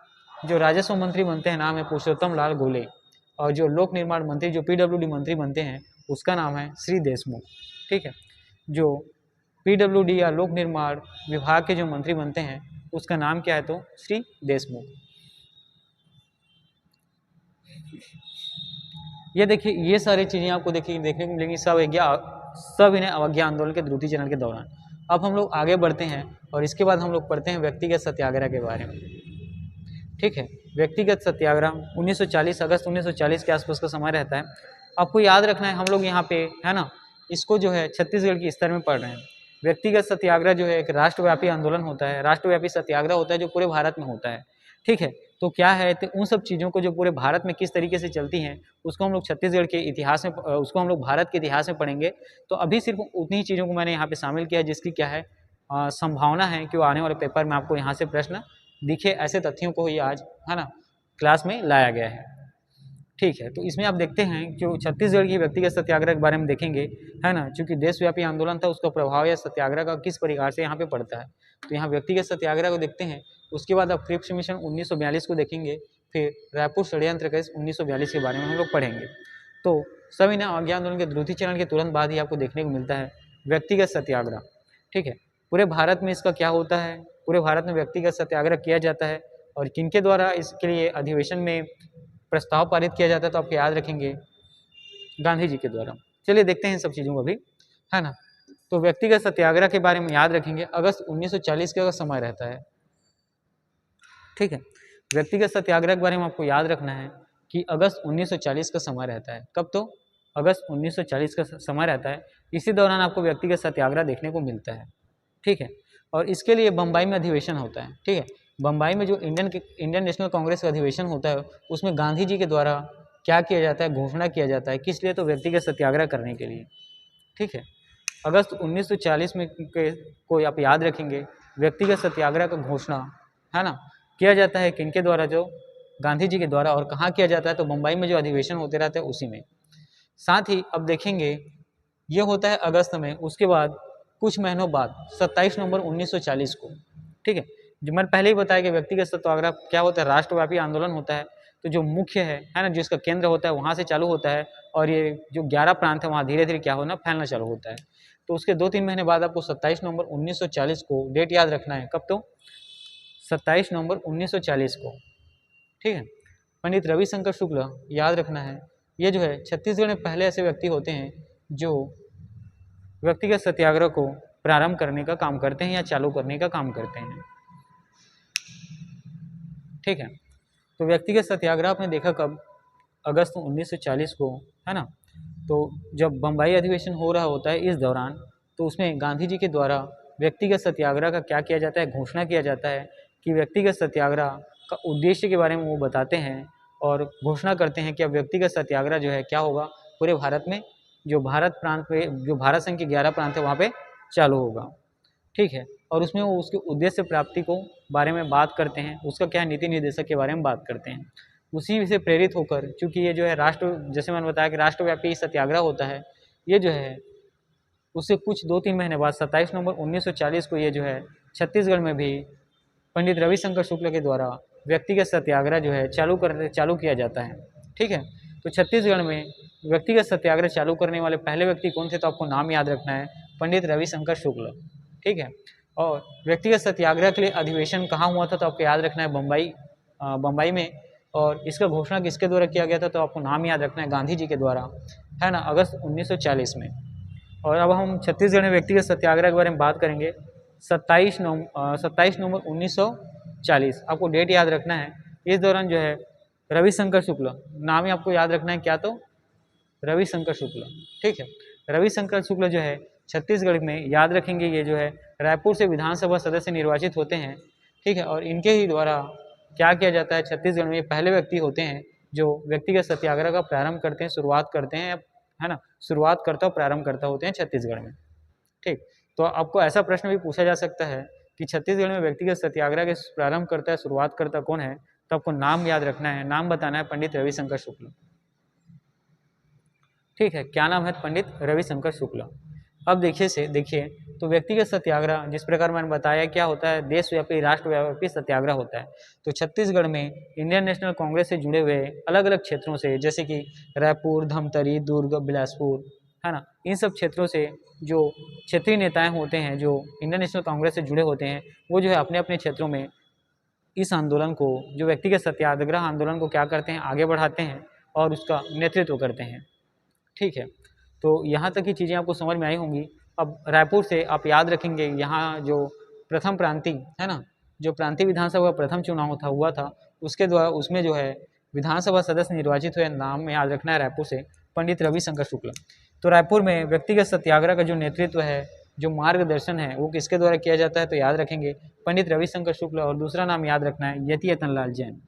जो राजस्व मंत्री बनते हैं नाम है पुरुषोत्तम लाल गोले, और जो लोक निर्माण मंत्री जो पीडब्ल्यूडी मंत्री बनते हैं उसका नाम है श्री देशमुख, ठीक है। जो पीडब्ल्यूडी या लोक निर्माण विभाग के जो मंत्री बनते हैं उसका नाम क्या है, तो श्री देशमुख। ये देखिए, ये सारी चीजें आपको देखने को मिलेंगी सब इन्हें अवज्ञा आंदोलन के द्वितीय चरण के दौरान। अब हम लोग आगे बढ़ते हैं और इसके बाद हम लोग पढ़ते हैं व्यक्तिगत सत्याग्रह के बारे में, ठीक है। व्यक्तिगत सत्याग्रह 1940 अगस्त 1940 के आसपास का समय रहता है। आपको याद रखना है, हम लोग यहाँ पे है ना इसको जो है छत्तीसगढ़ के स्तर में पढ़ रहे हैं। व्यक्तिगत सत्याग्रह जो है एक राष्ट्रव्यापी आंदोलन होता है, राष्ट्रव्यापी सत्याग्रह होता है जो पूरे भारत में होता है, ठीक है। तो क्या है, तो उन सब चीज़ों को जो पूरे भारत में किस तरीके से चलती हैं उसको हम लोग छत्तीसगढ़ के इतिहास में उसको हम लोग भारत के इतिहास में पढ़ेंगे। तो अभी सिर्फ उतनी ही चीज़ों को मैंने यहाँ पे शामिल किया है जिसकी क्या है संभावना है कि वो आने वाले पेपर में आपको यहाँ से प्रश्न दिखे। ऐसे तथ्यों को ही आज है ना क्लास में लाया गया है, ठीक है। तो इसमें आप देखते हैं जो छत्तीसगढ़ की व्यक्तिगत सत्याग्रह के बारे में देखेंगे, है ना। चूंकि देशव्यापी आंदोलन था उसका प्रभाव या सत्याग्रह का किस प्रकार से यहाँ पे पड़ता है, तो यहाँ व्यक्तिगत सत्याग्रह को देखते हैं। उसके बाद आप क्रिप्स मिशन 1942 को देखेंगे, फिर रायपुर षड्यंत्र केस 1942 के बारे में हम लोग पढ़ेंगे। तो सविनय अवज्ञा आंदोलन के द्वितीय चरण के तुरंत बाद ही आपको देखने को मिलता है व्यक्तिगत सत्याग्रह, ठीक है। पूरे भारत में इसका क्या होता है, पूरे भारत में व्यक्तिगत सत्याग्रह किया जाता है और किनके द्वारा इसके लिए अधिवेशन में प्रस्ताव पारित किया जाता है, तो आपको याद रखेंगे गांधी जी के द्वारा। चलिए देखते हैं सब चीज़ों को अभी, है ना। तो व्यक्तिगत सत्याग्रह के बारे में याद रखेंगे, अगस्त 1940 का समय रहता है, ठीक है। व्यक्तिगत सत्याग्रह के बारे में आपको याद रखना है कि अगस्त 1940 का समय रहता है। कब, तो अगस्त 1940 का समय रहता है। इसी दौरान आपको व्यक्तिगत सत्याग्रह देखने को मिलता है, ठीक है। और इसके लिए बम्बई में अधिवेशन होता है, ठीक है। बम्बई में जो इंडियन नेशनल कांग्रेस का अधिवेशन होता है उसमें गांधी जी के द्वारा क्या किया जाता है, घोषणा किया जाता है। किस लिए, तो व्यक्तिगत सत्याग्रह करने के लिए, ठीक है। अगस्त 1940 में को आप याद रखेंगे, व्यक्तिगत सत्याग्रह का घोषणा है ना किया जाता है किनके द्वारा, जो गांधी जी के द्वारा। और कहाँ किया जाता है, तो बम्बई में जो अधिवेशन होते रहते हैं उसी में। साथ ही अब देखेंगे ये होता है अगस्त में। उसके बाद कुछ महीनों बाद 27 नवंबर 1940 को, ठीक है। जो मैंने पहले ही बताया कि व्यक्तिगत सत्याग्रह क्या होता है, राष्ट्रव्यापी आंदोलन होता है। तो जो मुख्य है ना, जिसका केंद्र होता है वहाँ से चालू होता है, और ये जो 11 प्रांत है वहाँ धीरे धीरे क्या होना, फैलना चालू होता है। तो उसके 2-3 महीने बाद आपको 27 नवंबर 1940 को डेट याद रखना है। कब, तो 27 नवंबर 1940 को, ठीक है। पंडित रविशंकर शुक्ल याद रखना है, ये जो है छत्तीसगढ़ में पहले ऐसे व्यक्ति होते हैं जो व्यक्तिगत सत्याग्रह को प्रारंभ करने का काम करते हैं या चालू करने का काम करते हैं, ठीक है। तो व्यक्तिगत सत्याग्रह आपने देखा कब, अगस्त 1940 को, है ना। तो जब बम्बई अधिवेशन हो रहा होता है इस दौरान, तो उसमें गांधी जी के द्वारा व्यक्तिगत सत्याग्रह का क्या किया जाता है, घोषणा किया जाता है कि व्यक्तिगत सत्याग्रह का उद्देश्य के बारे में वो बताते हैं और घोषणा करते हैं कि अब व्यक्तिगत सत्याग्रह जो है क्या होगा, पूरे भारत में जो भारत प्रांत पे जो भारत संघ के 11 प्रांत है वहाँ पे चालू होगा, ठीक है। और उसमें वो उसके उद्देश्य प्राप्ति को बारे में बात करते हैं, उसका क्या नीति निर्देशक के बारे में बात करते हैं। उसी से प्रेरित होकर, क्योंकि ये जो है जैसे मैंने बताया कि राष्ट्रव्यापी सत्याग्रह होता है, ये जो है उससे कुछ 2-3 महीने बाद 27 नवंबर 1940 को ये जो है छत्तीसगढ़ में भी पंडित रविशंकर शुक्ल के द्वारा व्यक्तिगत सत्याग्रह जो है चालू किया जाता है, ठीक है। तो छत्तीसगढ़ में व्यक्तिगत सत्याग्रह चालू करने वाले पहले व्यक्ति कौन थे, तो आपको नाम याद रखना है, पंडित रविशंकर शुक्ल, ठीक है। और व्यक्तिगत सत्याग्रह के लिए अधिवेशन कहाँ हुआ था, तो आपको याद रखना है बम्बई बम्बई में। और इसका घोषणा किसके द्वारा किया गया था, तो आपको नाम याद रखना है, गांधी जी के द्वारा, है ना, अगस्त 1940 में। और अब हम छत्तीसगढ़ में व्यक्तिगत सत्याग्रह के बारे में बात करेंगे। 27 नवंबर 1940, आपको डेट याद रखना है। इस दौरान जो है रविशंकर शुक्ल, नाम ही आपको याद रखना है, क्या, तो रविशंकर शुक्ल, ठीक है। रविशंकर शुक्ल जो है छत्तीसगढ़ में, याद रखेंगे, ये जो है रायपुर से विधानसभा सदस्य निर्वाचित होते हैं, ठीक है। और इनके ही द्वारा क्या किया जाता है, छत्तीसगढ़ में ये पहले व्यक्ति होते हैं जो व्यक्तिगत सत्याग्रह का प्रारंभ करते हैं, शुरुआत करते हैं, है ना, शुरुआत करता और प्रारंभ करता होते हैं छत्तीसगढ़ में, ठीक। तो आपको ऐसा प्रश्न भी पूछा जा सकता है कि छत्तीसगढ़ में व्यक्तिगत सत्याग्रह के प्रारंभ करता है, शुरुआत करता कौन है, तो आपको नाम याद रखना है, नाम बताना है, पंडित रविशंकर शुक्ल, ठीक है। क्या नाम है, पंडित रविशंकर शुक्ल। अब देखिए तो व्यक्तिगत सत्याग्रह जिस प्रकार मैंने बताया क्या होता है, देशव्यापी राष्ट्रव्यापी सत्याग्रह होता है। तो छत्तीसगढ़ में इंडियन नेशनल कांग्रेस से जुड़े हुए अलग अलग क्षेत्रों से, जैसे कि रायपुर, धमतरी, दुर्ग, बिलासपुर, है ना, इन सब क्षेत्रों से जो क्षेत्रीय नेताएं होते हैं जो इंडियन नेशनल कांग्रेस से जुड़े होते हैं, वो जो है अपने अपने क्षेत्रों में इस आंदोलन को, जो व्यक्तिगत सत्याग्रह आंदोलन को क्या करते हैं, आगे बढ़ाते हैं और उसका नेतृत्व करते हैं, ठीक है। तो यहाँ तक की चीज़ें आपको समझ में आई होंगी। अब रायपुर से आप याद रखेंगे, यहाँ जो प्रथम प्रांतीय, है ना, जो प्रांतीय विधानसभा का प्रथम चुनाव हुआ था, उसके द्वारा उसमें जो है विधानसभा सदस्य निर्वाचित हुए, नाम में याद रखना है रायपुर से, पंडित रविशंकर शुक्ल। तो रायपुर में व्यक्तिगत सत्याग्रह का जो नेतृत्व है, जो मार्गदर्शन है, वो किसके द्वारा किया जाता है, तो याद रखेंगे पंडित रविशंकर शुक्ल, और दूसरा नाम याद रखना है यतियतनलाल जैन,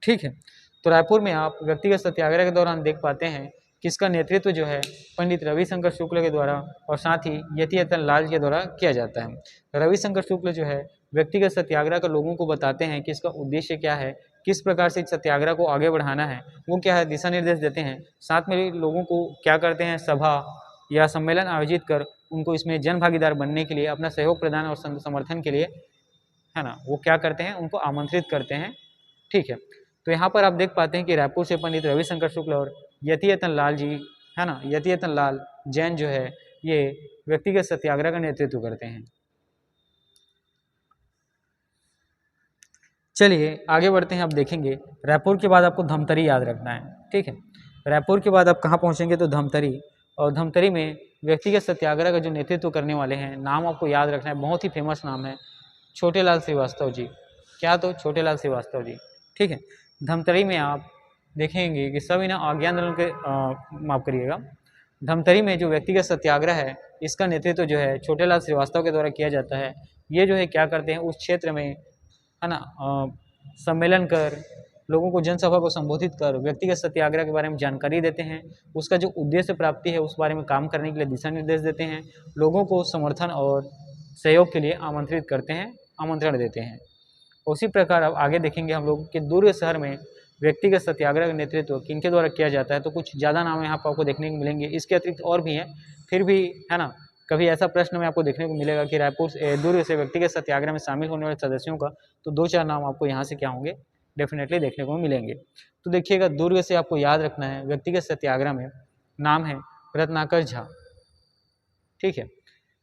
ठीक है। तो रायपुर में आप व्यक्तिगत सत्याग्रह के दौरान देख पाते हैं किसका नेतृत्व जो है पंडित रविशंकर शुक्ल के द्वारा, और साथ ही यतियतनलाल के द्वारा किया जाता है। रविशंकर शुक्ल जो है व्यक्तिगत सत्याग्रह का लोगों को बताते हैं कि इसका उद्देश्य क्या है, किस प्रकार से सत्याग्रह को आगे बढ़ाना है, वो क्या है, दिशा निर्देश देते हैं। साथ में लोगों को क्या करते हैं, सभा या सम्मेलन आयोजित कर उनको इसमें जन भागीदार बनने के लिए, अपना सहयोग प्रदान और समर्थन के लिए, है ना, वो क्या करते हैं, उनको आमंत्रित करते हैं, ठीक है। तो यहाँ पर आप देख पाते हैं कि रायपुर से पंडित रविशंकर शुक्ल और यतियतनलाल जी, है ना, यतियतनलाल जैन जो है ये व्यक्तिगत सत्याग्रह का नेतृत्व करते हैं। चलिए आगे बढ़ते हैं। अब देखेंगे रायपुर के बाद आपको धमतरी याद रखना है, ठीक है। रायपुर के बाद आप कहाँ पहुँचेंगे, तो धमतरी। और धमतरी में व्यक्तिगत सत्याग्रह का जो नेतृत्व करने वाले हैं, नाम आपको याद रखना है, बहुत ही फेमस नाम है, छोटेलाल श्रीवास्तव जी। क्या, तो छोटेलाल श्रीवास्तव जी, ठीक है। धमतरी में आप देखेंगे कि सभी ना आज्ञा आंदोलन के माफ करिएगा, धमतरी में जो व्यक्तिगत सत्याग्रह है, इसका नेतृत्व जो है छोटेलाल श्रीवास्तव के द्वारा किया जाता है। ये जो है क्या करते हैं, उस क्षेत्र में, है ना, सम्मेलन कर, लोगों को जनसभा को संबोधित कर व्यक्तिगत सत्याग्रह के बारे में जानकारी देते हैं, उसका जो उद्देश्य प्राप्ति है उस बारे में काम करने के लिए दिशा निर्देश देते हैं, लोगों को समर्थन और सहयोग के लिए आमंत्रित करते हैं, आमंत्रण देते हैं। उसी प्रकार अब आगे देखेंगे हम लोग कि दुर्ग शहर में व्यक्तिगत सत्याग्रह का नेतृत्व किनके द्वारा किया जाता है। तो कुछ ज़्यादा नाम यहाँ पर आपको देखने को मिलेंगे, इसके अतिरिक्त और भी हैं, फिर भी, है ना, कभी ऐसा प्रश्न में आपको देखने को मिलेगा कि रायपुर से, दुर्ग से व्यक्तिगत सत्याग्रह में शामिल होने वाले सदस्यों का, तो 2-4 नाम आपको यहाँ से क्या होंगे, डेफिनेटली देखने को मिलेंगे। तो देखिएगा, दुर्ग से आपको याद रखना है व्यक्तिगत सत्याग्रह में नाम है रत्नाकर झा, ठीक है।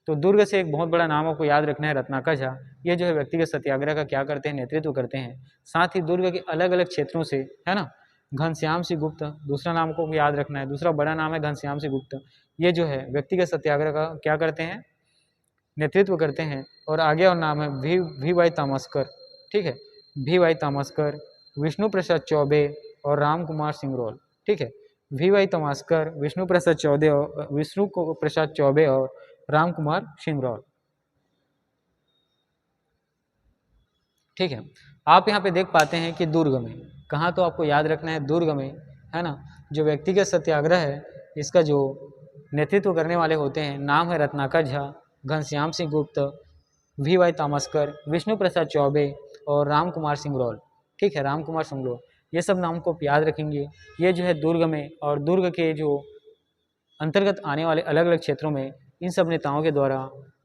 तो दुर्ग से एक बहुत बड़ा नाम आपको याद रखना है, रत्नाकर झा। ये जो है व्यक्तिगत सत्याग्रह का क्या करते हैं, नेतृत्व करते हैं। साथ ही दुर्ग के अलग अलग क्षेत्रों से, है ना, घनश्याम सिंह गुप्त, दूसरा नाम को याद रखना है, दूसरा बड़ा नाम है घनश्याम सिंह गुप्त। ये जो है व्यक्तिगत सत्याग्रह का क्या करते हैं, नेतृत्व करते हैं। और आगे और नाम है वी वाई तामस्कर, ठीक है, वी वाई तामस्कर, विष्णु प्रसाद चौबे और राम कुमार सिंगरौल, ठीक है। वी वाई तामस्कर, विष्णु प्रसाद चौबे और राम कुमार सिंगरौल, ठीक है। आप यहाँ पे देख पाते हैं कि दुर्ग में, कहाँ, तो आपको याद रखना है दुर्ग में, है ना, जो व्यक्तिगत सत्याग्रह है इसका जो नेतृत्व करने वाले होते हैं, नाम है रत्नाकर झा, घनश्याम सिंह गुप्त, वी वाई तामस्कर, विष्णु प्रसाद चौबे और राम कुमार सिंगरौल, ठीक है, राम कुमार सिंगरौल। ये सब नाम को याद रखेंगे। ये जो है दुर्ग में, और दुर्ग के जो अंतर्गत आने वाले अलग अलग क्षेत्रों में इन सब नेताओं के द्वारा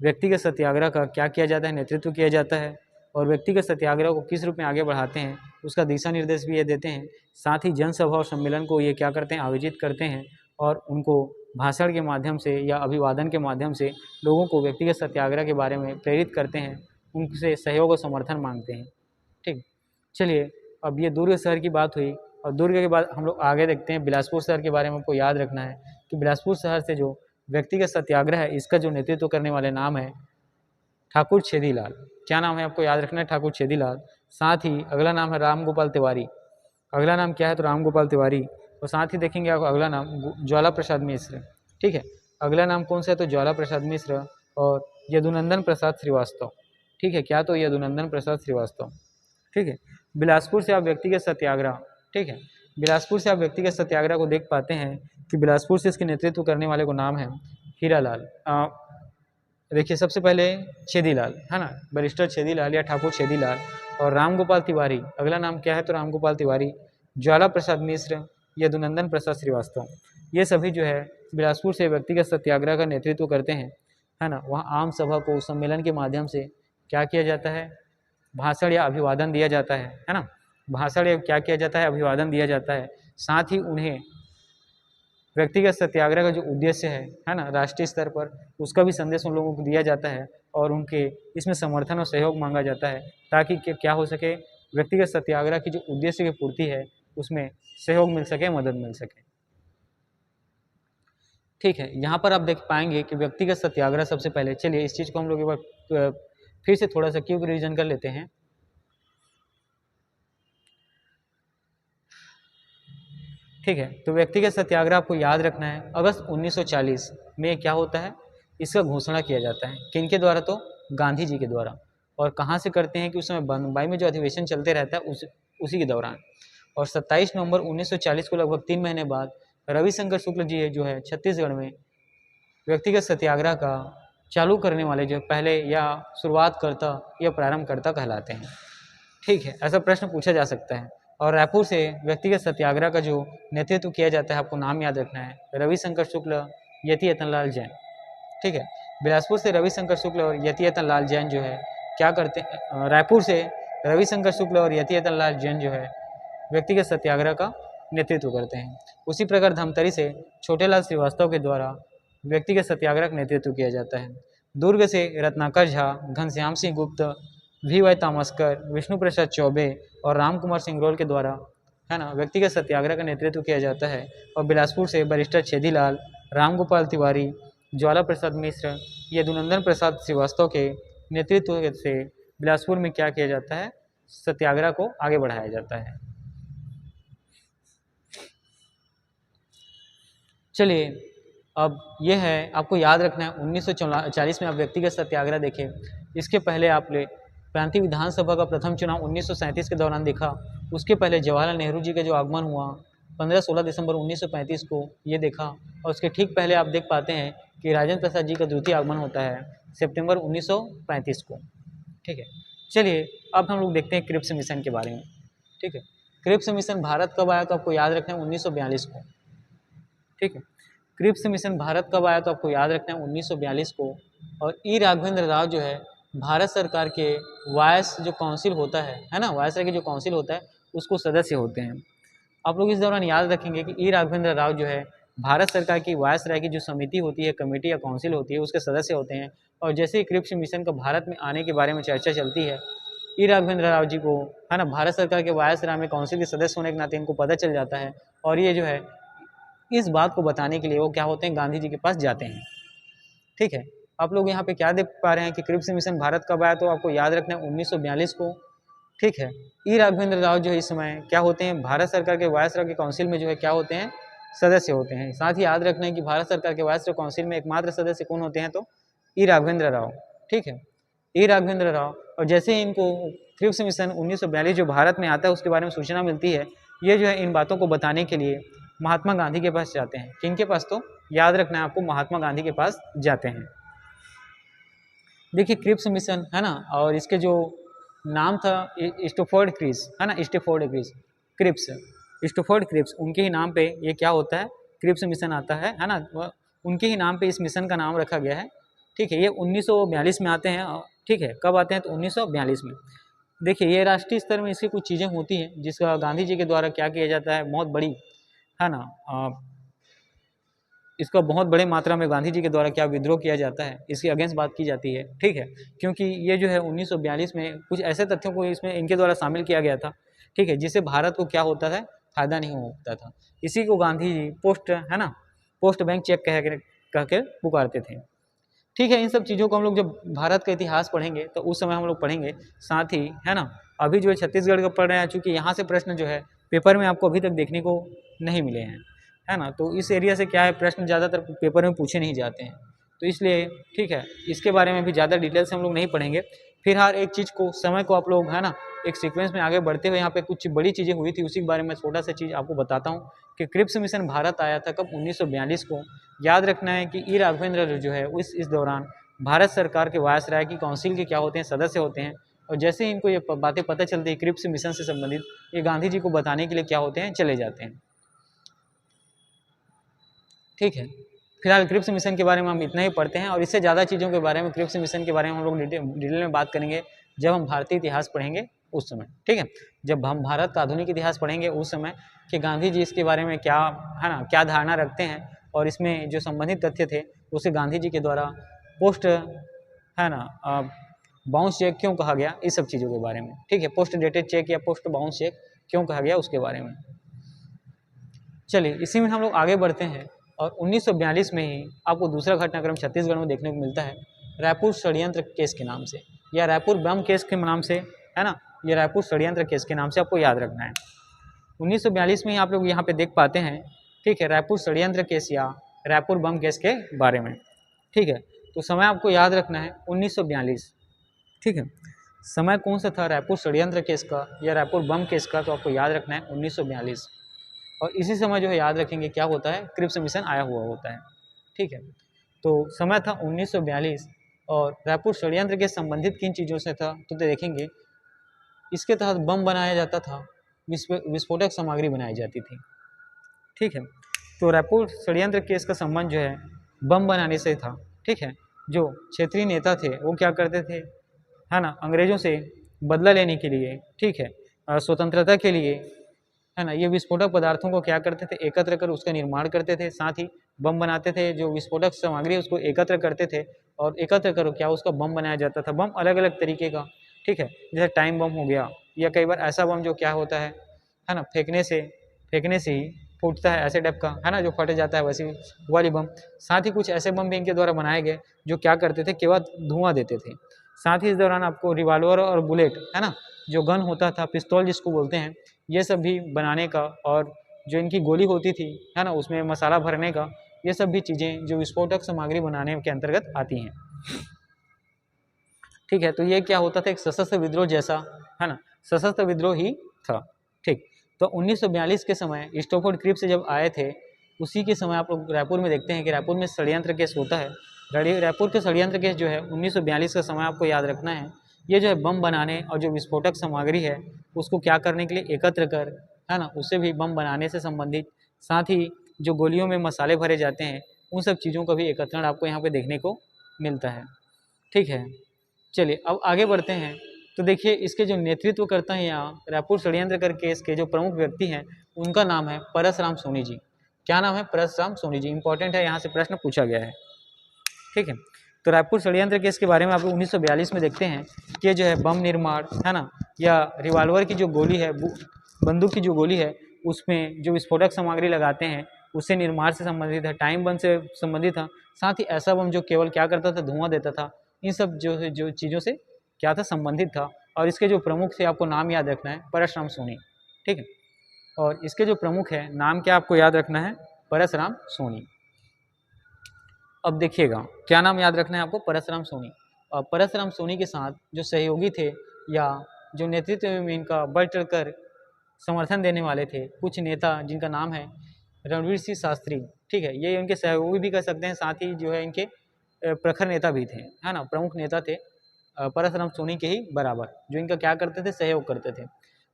व्यक्तिगत सत्याग्रह का क्या किया जाता है, नेतृत्व किया जाता है। और व्यक्तिगत सत्याग्रह को किस रूप में आगे बढ़ाते हैं उसका दिशा निर्देश भी ये देते हैं। साथ ही जनसभा और सम्मेलन को ये क्या करते हैं, आयोजित करते हैं, और उनको भाषण के माध्यम से या अभिवादन के माध्यम से लोगों को व्यक्तिगत सत्याग्रह के बारे में प्रेरित करते हैं, उनसे सहयोग और समर्थन मांगते हैं, ठीक। चलिए अब ये दुर्ग शहर की बात हुई, और दुर्ग के बाद हम लोग आगे देखते हैं बिलासपुर शहर के बारे में। आपको याद रखना है कि बिलासपुर शहर से जो व्यक्तिगत सत्याग्रह है, इसका जो नेतृत्व करने वाले नाम है ठाकुर छेदीलाल। क्या नाम है आपको याद रखना है? ठाकुर छेदीलाल। साथ ही अगला नाम है राम गोपाल तिवारी। अगला नाम क्या है? तो राम गोपाल तिवारी। और साथ ही देखेंगे आपको अगला नाम ज्वाला प्रसाद मिश्र। ठीक है, अगला नाम कौन सा है? तो ज्वाला प्रसाद मिश्र और यदुनंदन प्रसाद श्रीवास्तव। ठीक है, क्या? तो यदुनंदन प्रसाद श्रीवास्तव। ठीक है, बिलासपुर से आप व्यक्तिगत सत्याग्रह, ठीक है, बिलासपुर से आप व्यक्तिगत सत्याग्रह को देख पाते हैं कि बिलासपुर से इसके नेतृत्व करने वाले को नाम है हीरालाल। देखिए सबसे पहले छेदीलाल, है ना, बैरिस्टर छेदीलाल या ठाकुर छेदीलाल, और राम गोपाल तिवारी। अगला नाम क्या है? तो राम गोपाल तिवारी, ज्वाला प्रसाद मिश्र, यदुनंदन प्रसाद श्रीवास्तव। ये सभी जो है बिलासपुर से व्यक्तिगत सत्याग्रह का नेतृत्व करते हैं, है ना। वहाँ आम सभा को सम्मेलन के माध्यम से क्या किया जाता है? भाषण या अभिवादन दिया जाता है ना। भाषण या क्या किया जाता है? अभिवादन दिया जाता है। साथ ही उन्हें व्यक्तिगत सत्याग्रह का जो उद्देश्य है ना, राष्ट्रीय स्तर पर, उसका भी संदेश उन लोगों को दिया जाता है और उनके इसमें समर्थन और सहयोग मांगा जाता है, ताकि क्या हो सके? व्यक्तिगत सत्याग्रह की जो उद्देश्य की पूर्ति है उसमें सहयोग मिल सके, मदद मिल सके। ठीक है, यहाँ पर आप देख पाएंगे कि व्यक्तिगत सत्याग्रह सबसे पहले, चलिए इस चीज़ को हम लोग एक बार फिर से थोड़ा सा क्यों रिवीजन कर लेते हैं। ठीक है, तो व्यक्तिगत सत्याग्रह आपको याद रखना है। अगस्त 1940 में क्या होता है? इसका घोषणा किया जाता है। किनके द्वारा? तो गांधी जी के द्वारा। और कहाँ से करते हैं? कि उस समय बम्बई में जो अधिवेशन चलते रहता है उसी के दौरान। और 27 नवंबर 1940 को लगभग 3 महीने बाद रविशंकर शुक्ल जी जो है छत्तीसगढ़ में व्यक्तिगत सत्याग्रह का चालू करने वाले जो पहले या शुरुआत करता या प्रारंभकर्ता कहलाते हैं। ठीक है, ऐसा प्रश्न पूछा जा सकता है। और रायपुर से व्यक्तिगत सत्याग्रह का जो नेतृत्व किया जाता है, आपको नाम याद रखना है, रविशंकर शुक्ल, यति रतनलाल जैन। ठीक है, बिलासपुर से रविशंकर शुक्ल और यति रतनलाल जैन जो है क्या करते हैं? रायपुर से रविशंकर शुक्ल और यति रतनलाल जैन जो है व्यक्तिगत सत्याग्रह का नेतृत्व करते हैं। उसी प्रकार धमतरी से छोटेलाल श्रीवास्तव के द्वारा व्यक्तिगत सत्याग्रह का नेतृत्व किया जाता है। दुर्ग से रत्नाकर झा, घनश्याम सिंह गुप्त, VY तामस्कर, विष्णु प्रसाद चौबे और राम कुमार सिंगरौल के द्वारा, है ना, व्यक्तिगत सत्याग्रह का नेतृत्व किया जाता है। और बिलासपुर से बैरिस्टर छेदीलाल, राम गोपाल तिवारी, ज्वाला प्रसाद मिश्र, यदुनंदन प्रसाद श्रीवास्तव के नेतृत्व से बिलासपुर में क्या किया जाता है? सत्याग्रह को आगे बढ़ाया जाता है। चलिए, अब यह है आपको याद रखना है 1940 में आप व्यक्तिगत सत्याग्रह देखें। इसके पहले आपने प्रांतीय विधानसभा का प्रथम चुनाव 1937 के दौरान देखा। उसके पहले जवाहरलाल नेहरू जी का जो आगमन हुआ 15-16 दिसंबर 1935 को, ये देखा। और उसके ठीक पहले आप देख पाते हैं कि राजेंद्र प्रसाद जी का द्वितीय आगमन होता है सितंबर 1935 को। ठीक है, चलिए अब हम लोग देखते हैं क्रिप्स मिशन के बारे में। ठीक है, क्रिप्स मिशन भारत कब आया? तो आपको याद रखना है 1942 को। ठीक है, क्रिप्स मिशन भारत कब आया? तो आपको याद रखना है 1942 को। और ई राघवेंद्र राव जो है भारत सरकार के वायस जो काउंसिल होता है ना, वायसराय के जो काउंसिल होता है उसको सदस्य होते हैं। आप लोग इस दौरान याद रखेंगे कि ई राघवेंद्र राव जो है भारत सरकार की वायसराय की जो समिति होती है, कमेटी या काउंसिल होती है, उसके सदस्य होते हैं। और जैसे ही क्रिप्स मिशन का भारत में आने के बारे में चर्चा चलती है, ई राघवेंद्र राव जी को, है ना, भारत सरकार के वायसराय में काउंसिल के सदस्य होने के नाते इनको पता चल जाता है। और ये जो है इस बात को बताने के लिए वो क्या होते हैं? गांधी जी के पास जाते हैं। ठीक है, आप लोग यहाँ पे क्या देख पा रहे हैं कि क्रिप्स मिशन भारत कब आया? तो आपको याद रखना है 1942 को। ठीक है, ई राघवेंद्र राव जो है इस समय क्या होते हैं? भारत सरकार के वायसराय के काउंसिल में जो है क्या होते हैं? सदस्य होते हैं। साथ ही याद रखना है कि भारत सरकार के वायसराय काउंसिल में एकमात्र सदस्य कौन होते हैं? तो ई राघवेंद्र राव। ठीक है, ई राघवेंद्र राव। और जैसे ही इनको क्रिप्स मिशन 1942 जो भारत में आता है उसके बारे में सूचना मिलती है, ये जो है इन बातों को बताने के लिए महात्मा गांधी के पास जाते हैं। किनके पास? तो याद रखना है आपको, महात्मा गांधी के पास जाते हैं। देखिए क्रिप्स मिशन, है ना, और इसके जो नाम था स्टैफोर्ड क्रिप्स, है ना, स्टैफोर्ड क्रिप्स, स्टैफोर्ड क्रिप्स, उनके ही नाम पे ये क्या होता है? क्रिप्स मिशन आता है ना, उनके ही नाम पे इस मिशन का नाम रखा गया है। ठीक है, ये 1942 में आते हैं। ठीक है, कब आते हैं? तो 1942 में। देखिए ये राष्ट्रीय स्तर में इसकी कुछ चीज़ें होती हैं जिसका गांधी जी के द्वारा क्या किया जाता है, बहुत बड़ी, है ना, इसका बहुत बड़े मात्रा में गांधी जी के द्वारा क्या विद्रोह किया जाता है, इसकी अगेंस्ट बात की जाती है। ठीक है, क्योंकि ये जो है 1942 में कुछ ऐसे तथ्यों को इसमें इनके द्वारा शामिल किया गया था ठीक है, जिससे भारत को क्या होता था, फायदा नहीं होता था। इसी को गांधी जी पोस्ट, है ना, पोस्ट बैंक चेक कह के पुकारते थे। ठीक है, इन सब चीज़ों को हम लोग जब भारत का इतिहास पढ़ेंगे तो उस समय हम लोग पढ़ेंगे। साथ ही, है ना, अभी जो है छत्तीसगढ़ का पढ़ रहे हैं, चूँकि यहाँ से प्रश्न जो है पेपर में आपको अभी तक देखने को नहीं मिले हैं, है ना, तो इस एरिया से क्या है, प्रश्न ज़्यादातर पेपर में पूछे नहीं जाते हैं, तो इसलिए ठीक है, इसके बारे में भी ज़्यादा डिटेल से हम लोग नहीं पढ़ेंगे। फिर हर एक चीज़ को, समय को आप लोग, है ना, एक सीक्वेंस में आगे बढ़ते हुए यहाँ पे कुछ बड़ी चीज़ें हुई थी, उसी के बारे में छोटा सा चीज़ आपको बताता हूँ कि क्रिप्स मिशन भारत आया था कब, 1942 को। याद रखना है कि ई राघवेंद्र जो है इस दौरान भारत सरकार के वायसराय की काउंसिल के क्या होते हैं, सदस्य होते हैं। और जैसे ही इनको ये बातें पता चलती है क्रिप्स मिशन से संबंधित, ये गांधी जी को बताने के लिए क्या होते हैं, चले जाते हैं। ठीक है, फिलहाल क्रिप्स मिशन के बारे में हम इतना ही पढ़ते हैं, और इससे ज़्यादा चीज़ों के बारे में, क्रिप्स मिशन के बारे में हम लोग डिटेल में बात करेंगे जब हम भारतीय इतिहास पढ़ेंगे उस समय। ठीक है, जब हम भारत का आधुनिक इतिहास पढ़ेंगे उस समय कि गांधी जी इसके बारे में क्या, है ना, क्या धारणा रखते हैं, और इसमें जो संबंधित तथ्य थे उसे गांधी जी के द्वारा पोस्ट, है ना, बाउंस चेक क्यों कहा गया, इस सब चीज़ों के बारे में। ठीक है, पोस्ट डेटेड चेक या पोस्ट बाउंस चेक क्यों कहा गया, उसके बारे में। चलिए, इसी में हम लोग आगे बढ़ते हैं, और 1942 में ही आपको दूसरा घटनाक्रम छत्तीसगढ़ में देखने को मिलता है, रायपुर षड्यंत्र केस के नाम से, या रायपुर बम केस के नाम से, है ना, ये रायपुर षड्यंत्र केस के नाम से आपको याद रखना है। 1942 में ही आप लोग यहाँ पे देख पाते हैं, ठीक है, रायपुर षड्यंत्र केस या रायपुर बम केस के बारे में। ठीक है, तो समय आपको याद रखना है 1942। ठीक है, समय कौन सा था, रायपुर षड्यंत्र केस का या रायपुर बम केस का, तो आपको याद रखना है 1942। और इसी समय जो है याद रखेंगे क्या होता है, क्रिप्स मिशन आया हुआ होता है। ठीक है, तो समय था 1942, और रायपुर षड्यंत्र के संबंधित किन चीज़ों से था, तो देखेंगे इसके तहत बम बनाया जाता था, विस्फोटक सामग्री बनाई जाती थी। ठीक है, तो रायपुर षड्यंत्र केस का संबंध जो है बम बनाने से था। ठीक है, जो क्षेत्रीय नेता थे वो क्या करते थे, है ना, अंग्रेजों से बदला लेने के लिए, ठीक है, स्वतंत्रता के लिए, है ना, ये विस्फोटक पदार्थों को क्या करते थे, एकत्र कर उसका निर्माण करते थे, साथ ही बम बनाते थे, जो विस्फोटक सामग्री उसको एकत्र करते थे, और एकत्र कर क्या उसका बम बनाया जाता था। बम अलग अलग तरीके का, ठीक है, जैसे टाइम बम हो गया, या कई बार ऐसा बम जो क्या होता है ना, फेंकने से ही फूटता है, ऐसे टाइप का, है ना, जो फट जाता है, वैसे वाली बम। साथ ही कुछ ऐसे बम भी इनके द्वारा बनाए गए जो क्या करते थे, केवल धुआं देते थे। साथ ही इस दौरान आपको रिवॉल्वर और बुलेट, है ना, जो गन होता था, पिस्तौल जिसको बोलते हैं, ये सब भी बनाने का, और जो इनकी गोली होती थी, है ना, उसमें मसाला भरने का, ये सब भी चीज़ें जो विस्फोटक सामग्री बनाने के अंतर्गत आती हैं। ठीक है, तो ये क्या होता था, एक सशस्त्र विद्रोह जैसा, है ना, सशस्त्र विद्रोह ही था। ठीक, तो 1942 के समय स्टोफोर्ड क्रिप्स जब आए थे, उसी के समय आप लोग रायपुर में देखते हैं कि रायपुर में षड्यंत्र केस होता है। रायपुर के षड्यंत्र केस जो है 1942 का समय आपको याद रखना है। ये जो है बम बनाने और जो विस्फोटक सामग्री है उसको क्या करने के लिए एकत्र कर, है ना, उससे भी बम बनाने से संबंधित, साथ ही जो गोलियों में मसाले भरे जाते हैं उन सब चीज़ों का भी एकत्रण आपको यहाँ पे देखने को मिलता है। ठीक है, चलिए अब आगे बढ़ते हैं। तो देखिए, इसके जो नेतृत्व करते हैं यहाँ रायपुर षड्यंत्र कर केस के जो प्रमुख व्यक्ति हैं उनका नाम है परसराम सोनी जी। क्या नाम है, परसराम सोनी जी। इंपॉर्टेंट है, यहाँ से प्रश्न पूछा गया है। ठीक है, तो रायपुर षड्यंत्र केस के बारे में आप लोग 1942 में देखते हैं कि जो है बम निर्माण, है ना, या रिवॉल्वर की जो गोली है, बंदूक की जो गोली है, उसमें जो विस्फोटक सामग्री लगाते हैं उससे निर्माण से संबंधित है, टाइम बम से संबंधित था। साथ ही ऐसा बम जो केवल क्या करता था, धुआं देता था। इन सब जो चीज़ों से क्या था, संबंधित था। और इसके जो प्रमुख थे, आपको नाम याद रखना है, परसराम सोनी। ठीक है, और इसके जो प्रमुख है, नाम क्या आपको याद रखना है, परसराम सोनी। अब देखिएगा, क्या नाम याद रखना है आपको, परसराम सोनी। और परसराम सोनी के साथ जो सहयोगी थे या जो नेतृत्व में इनका बढ़ चढ़ कर समर्थन देने वाले थे, कुछ नेता जिनका नाम है रणवीर सिंह शास्त्री। ठीक है, ये इनके सहयोगी भी कर सकते हैं, साथ ही जो है इनके प्रखर नेता भी थे, है ना, प्रमुख नेता थे परसराम सोनी के ही बराबर, जो इनका क्या करते थे, सहयोग करते थे।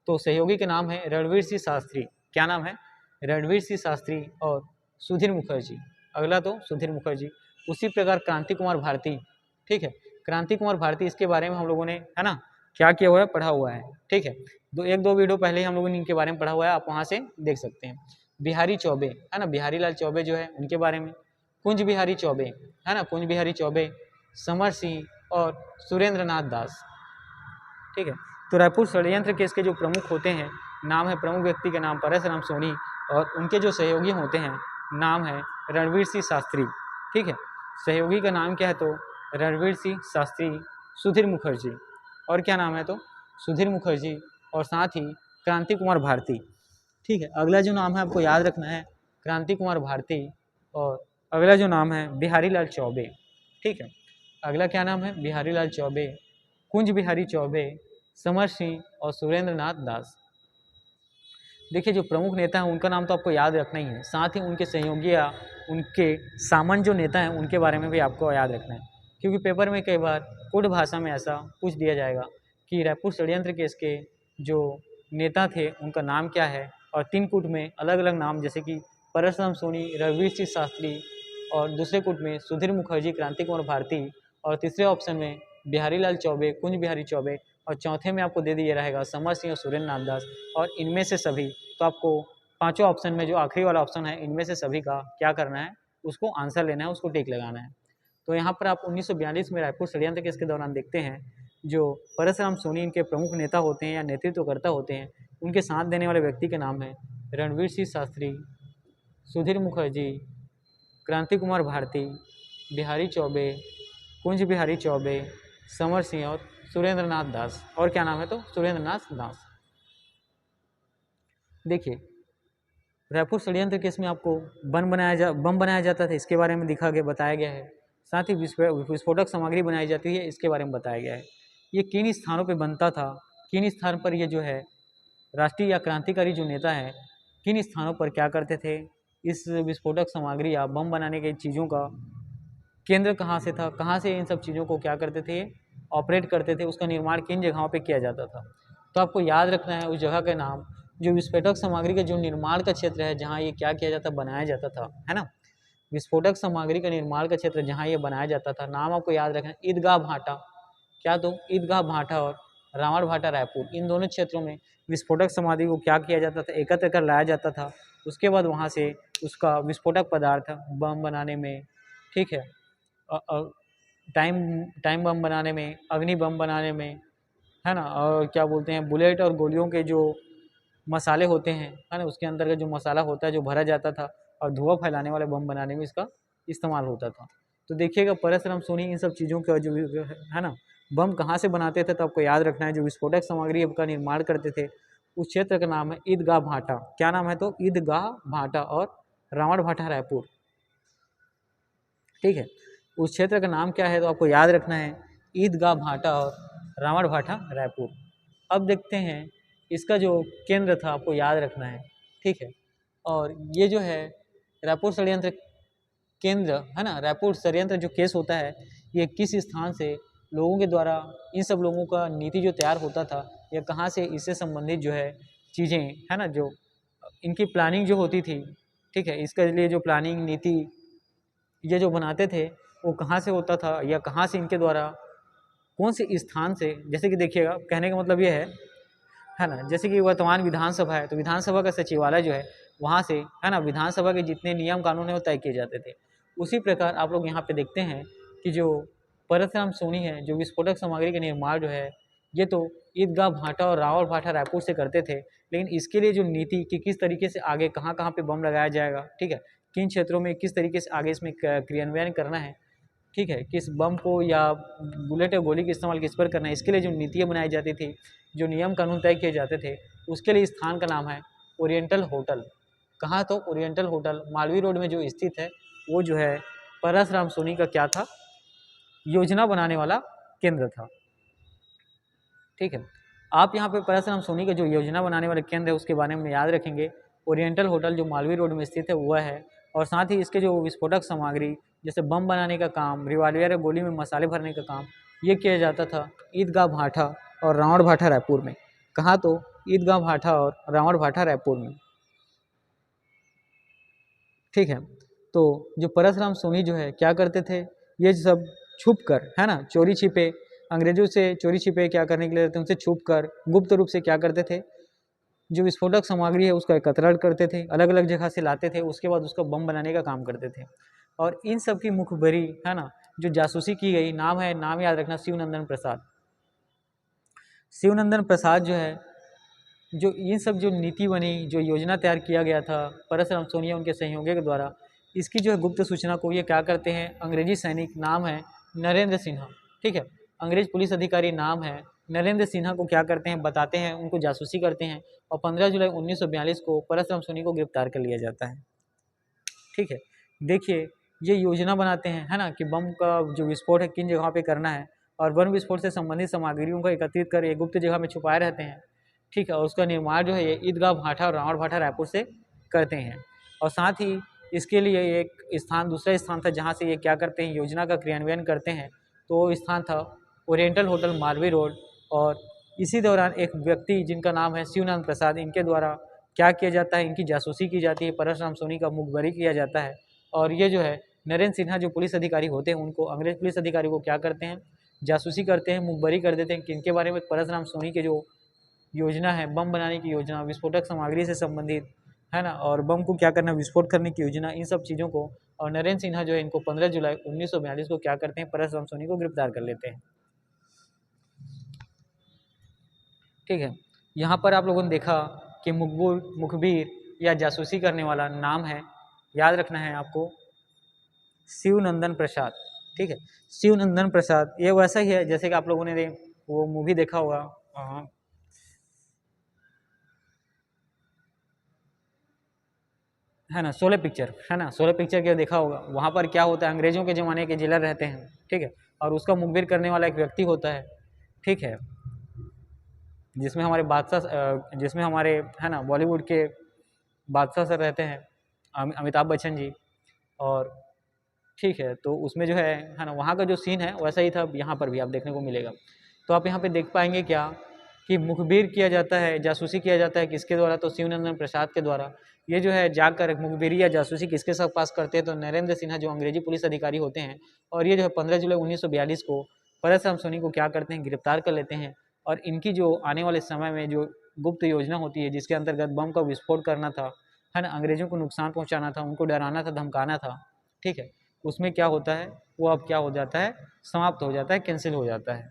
तो सहयोगी के नाम है रणवीर सिंह शास्त्री। क्या नाम है, रणवीर सिंह शास्त्री और सुधीर मुखर्जी। अगला तो सुधीर मुखर्जी। उसी प्रकार क्रांति कुमार भारती। ठीक है, क्रांति कुमार भारती, इसके बारे में हम लोगों ने, है ना, क्या किया हुआ है, पढ़ा हुआ है। ठीक है, एक दो वीडियो पहले ही हम लोगों ने इनके बारे में पढ़ा हुआ है, आप वहाँ से देख सकते हैं। बिहारी चौबे, है ना, बिहारी लाल चौबे जो है उनके बारे में। कुंज बिहारी चौबे, है ना, कुंज बिहारी चौबे, समर सिंह और सुरेंद्र नाथ दास। ठीक है, तो रायपुर षड्यंत्र केस के जो प्रमुख होते हैं नाम है प्रमुख व्यक्ति के नाम परशुराम सोनी, और उनके जो सहयोगी होते हैं नाम है रणवीर सिंह शास्त्री। ठीक है, सहयोगी का नाम क्या है तो रणवीर सिंह शास्त्री, सुधीर मुखर्जी, और क्या नाम है तो सुधीर मुखर्जी, और साथ ही क्रांति कुमार भारती। ठीक है, अगला जो नाम है आपको याद रखना है क्रांति कुमार भारती, और अगला जो नाम है बिहारी लाल चौबे। ठीक है, अगला क्या नाम है बिहारी लाल चौबे, कुंज बिहारी चौबे, समर सिंह और सुरेंद्र नाथ दास। देखिए जो प्रमुख नेता हैं उनका नाम तो आपको याद रखना ही है, साथ ही उनके सहयोगी या उनके सामान्य जो नेता हैं उनके बारे में भी आपको याद रखना है, क्योंकि पेपर में कई बार कुट भाषा में ऐसा पूछ दिया जाएगा कि रायपुर षड्यंत्र केस के जो नेता थे उनका नाम क्या है, और 3 कूट में अलग अलग नाम जैसे कि परशुराम सोनी, रणवीर सिंह शास्त्री, और दूसरे कूट में सुधीर मुखर्जी, क्रांति कुमार भारती, और तीसरे ऑप्शन में बिहारी लाल चौबे, कुंज बिहारी चौबे, और चौथे में आपको दे दिया रहेगा समर सिंह और सुरेंद्र नाथ दास। और इनमें से सभी, तो आपको पांचों ऑप्शन में जो आखिरी वाला ऑप्शन है इनमें से सभी का क्या करना है, उसको आंसर लेना है, उसको टिक लगाना है। तो यहाँ पर आप 1942 में रायपुर षड्यंत्र केस के दौरान देखते हैं जो परशुराम सोनी इनके प्रमुख नेता होते हैं या नेतृत्वकर्ता होते हैं, उनके साथ देने वाले व्यक्ति के नाम है रणवीर सिंह शास्त्री, सुधीर मुखर्जी, क्रांति कुमार भारती, बिहारी चौबे, कुंज बिहारी चौबे, समर सिंह और सुरेंद्र नाथ दास, और क्या नाम है तो सुरेंद्र नाथ दास। देखिए रायपुर षड्यंत्र केस में आपको बम बनाया जाता था, इसके बारे में दिखा गया, बताया गया है। साथ ही विस्फोटक सामग्री बनाई जाती है, इसके बारे में बताया गया है। ये किन स्थानों पे बनता था, किन स्थान पर ये जो है राष्ट्रीय या क्रांतिकारी जो नेता है किन स्थानों पर क्या करते थे, इस विस्फोटक सामग्री या बम बनाने की चीज़ों का केंद्र कहाँ से था, कहाँ से इन सब चीज़ों को क्या करते थे ऑपरेट करते थे, उसका निर्माण किन जगहों पे किया जाता था। तो आपको याद रखना है उस जगह का नाम, जो विस्फोटक सामग्री का जो निर्माण का क्षेत्र है जहाँ ये क्या किया जाता, बनाया जाता था, है ना। विस्फोटक सामग्री का निर्माण का क्षेत्र जहाँ ये बनाया जाता था, नाम आपको याद रखना है ईदगाह भाटा। क्या तो ईदगाह भाटा और रावण भाटा रायपुर, इन दोनों क्षेत्रों में विस्फोटक सामग्री को क्या किया जाता था, एकत्र कर लाया जाता था। उसके बाद वहाँ से उसका विस्फोटक पदार्थ बम बनाने में, ठीक है, टाइम बम बनाने में, अग्नि बम बनाने में, है ना, और क्या बोलते हैं बुलेट और गोलियों के जो मसाले होते हैं, है ना, उसके अंदर का जो मसाला होता है जो भरा जाता था, और धुआं फैलाने वाले बम बनाने में इसका इस्तेमाल होता था। तो देखिएगा परशुराम सोनी इन सब चीज़ों का जो है ना बम कहाँ से बनाते थे, तो आपको याद रखना है जो विस्फोटक सामग्री का निर्माण करते थे उस क्षेत्र का नाम है ईदगाह भाटा। क्या नाम है तो ईदगाह भाटा और रावण भाटा रायपुर। ठीक है, उस क्षेत्र का नाम क्या है तो आपको याद रखना है ईदगाह भाटा और रावण भाटा रायपुर। अब देखते हैं इसका जो केंद्र था आपको याद रखना है, ठीक है। और ये जो है रायपुर षड्यंत्र केंद्र है ना, रायपुर षड्यंत्र जो केस होता है ये किस स्थान से लोगों के द्वारा इन सब लोगों का नीति जो तैयार होता था या कहाँ से इससे संबंधित जो है चीज़ें है ना, जो इनकी प्लानिंग जो होती थी, ठीक है, इसके लिए जो प्लानिंग नीति ये जो बनाते थे वो कहाँ से होता था या कहाँ से इनके द्वारा कौन से स्थान से। जैसे कि देखिएगा कहने का मतलब ये है ना, जैसे कि वर्तमान विधानसभा है तो विधानसभा का सचिवालय जो है वहाँ से है ना विधानसभा के जितने नियम कानून है वो तय किए जाते थे। उसी प्रकार आप लोग यहाँ पे देखते हैं कि जो परशुराम सोनी है जो विस्फोटक सामग्री के निर्माण जो है ये तो ईदगाह भाटा और रावण भाटा रायपुर से करते थे, लेकिन इसके लिए जो नीति कि किस तरीके से आगे कहाँ कहाँ पे बम लगाया जाएगा, ठीक है, किन क्षेत्रों में किस तरीके से आगे इसमें क्रियान्वयन करना है, ठीक है, किस बम को या बुलेट या गोली का इस्तेमाल किस पर करना है, इसके लिए जो नीतियाँ बनाई जाती थी, जो नियम कानून तय किए जाते थे, उसके लिए स्थान का नाम है ओरिएंटल होटल। कहाँ तो ओरिएंटल होटल मालवीय रोड में जो स्थित है वो जो है परशुराम सोनी का क्या था, योजना बनाने वाला केंद्र था। ठीक है, आप यहाँ पे परशुराम सोनी का जो योजना बनाने वाला केंद्र है उसके बारे में याद रखेंगे। ओरिएंटल होटल जो मालवीय रोड में स्थित है वह है, और साथ ही इसके जो विस्फोटक सामग्री जैसे बम बनाने का काम, रिवाल्वर या गोली में मसाले भरने का काम ये किया जाता था ईदगाह भाटा और रावण भाटा रायपुर में। कहाँ तो ईदगाह भाटा और रावण भाटा रायपुर में। ठीक है, तो जो परशुराम सोनी जो है क्या करते थे, ये सब छुप कर है ना चोरी छिपे अंग्रेजों से चोरी छिपे क्या करने के लिए रहते उनसे छुप कर गुप्त रूप से क्या करते थे, जो विस्फोटक सामग्री है उसका एकत्रण करते थे, अलग अलग जगह से लाते थे, उसके बाद उसका बम बनाने का काम करते थे। और इन सब की मुखबरी है ना जो जासूसी की गई, नाम याद रखना शिवनंदन प्रसाद। शिवनंदन प्रसाद जो है जो इन सब जो नीति बनी, जो योजना तैयार किया गया था परसराम सोनी या उनके सहयोगियों के द्वारा, इसकी जो है गुप्त सूचना को ये क्या करते हैं, अंग्रेजी सैनिक नाम है नरेंद्र सिन्हा, ठीक है, अंग्रेज पुलिस अधिकारी नाम है नरेंद्र सिन्हा को क्या करते हैं, बताते हैं, उनको जासूसी करते हैं और 15 जुलाई 1942 को परसराम सोनी को गिरफ्तार कर लिया जाता है। ठीक है, देखिए ये योजना बनाते हैं, है ना, कि बम का जो विस्फोट है किन जगहों पे करना है और बम विस्फोट से संबंधित सामग्रियों को एकत्रित कर एक गुप्त जगह में छुपाए रहते हैं। ठीक है, और उसका निर्माण जो है ये ईदगाह भाटा और रावण भाटा रायपुर से करते हैं। और साथ ही इसके लिए एक स्थान, दूसरा स्थान था जहाँ से ये क्या करते हैं, योजना का क्रियान्वयन करते हैं, तो वो स्थान था ओरिएंटल होटल मालवी रोड। और इसी दौरान एक व्यक्ति जिनका नाम है शिवनाथ प्रसाद, इनके द्वारा क्या किया जाता है, इनकी जासूसी की जाती है, परसराम सोनी का मुखबरी किया जाता है। और ये जो है नरेंद्र सिन्हा जो पुलिस अधिकारी होते हैं उनको, अंग्रेज पुलिस अधिकारी को क्या करते हैं, जासूसी करते हैं, मुखबरी कर देते हैं किनके बारे में, परसराम सोनी के जो योजना है बम बनाने की योजना, विस्फोटक सामग्री से संबंधित, है ना, और बम को क्या करना, विस्फोट करने की योजना, इन सब चीज़ों को। और नरेंद्र सिन्हा जो है इनको 15 जुलाई 1942 को क्या करते हैं, परसराम सोनी को गिरफ्तार कर लेते हैं। ठीक है, यहाँ पर आप लोगों ने देखा कि मुखबिर या जासूसी करने वाला नाम है, याद रखना है आपको, शिवनंदन प्रसाद। ठीक है, शिवनंदन प्रसाद ये वैसा ही है जैसे कि आप लोगों ने वो मूवी देखा होगा, है ना, शोले पिक्चर, है ना, शोले पिक्चर क्या देखा होगा, वहाँ पर क्या होता है, अंग्रेजों के ज़माने के जेलर रहते हैं, ठीक है, और उसका मुखबिर करने वाला एक व्यक्ति होता है, ठीक है, जिसमें हमारे बादशाह, जिसमें हमारे, है ना, बॉलीवुड के बादशाह सर रहते हैं, अमिताभ बच्चन जी। और ठीक है, तो उसमें जो है ना, वहाँ का जो सीन है वैसा ही था, यहाँ पर भी आप देखने को मिलेगा। तो आप यहाँ पे देख पाएंगे क्या कि मुखबिर किया जाता है, जासूसी किया जाता है किसके द्वारा, तो शिवनंदन प्रसाद के द्वारा। ये जो है जाकर मुखबिरी या जासूसी किसके साथ पास करते हैं, तो नरेंद्र सिन्हा जो अंग्रेजी पुलिस अधिकारी होते हैं। और ये जो है 15 जुलाई 1942 को परसराम सोनी को क्या करते हैं, गिरफ्तार कर लेते हैं। और इनकी जो आने वाले समय में जो गुप्त योजना होती है जिसके अंतर्गत बम का विस्फोट करना था, है ना, अंग्रेजों को नुकसान पहुँचाना था, उनको डराना था, धमकाना था, ठीक है, उसमें क्या होता है, वो अब क्या हो जाता है, समाप्त हो जाता है, कैंसिल हो जाता है।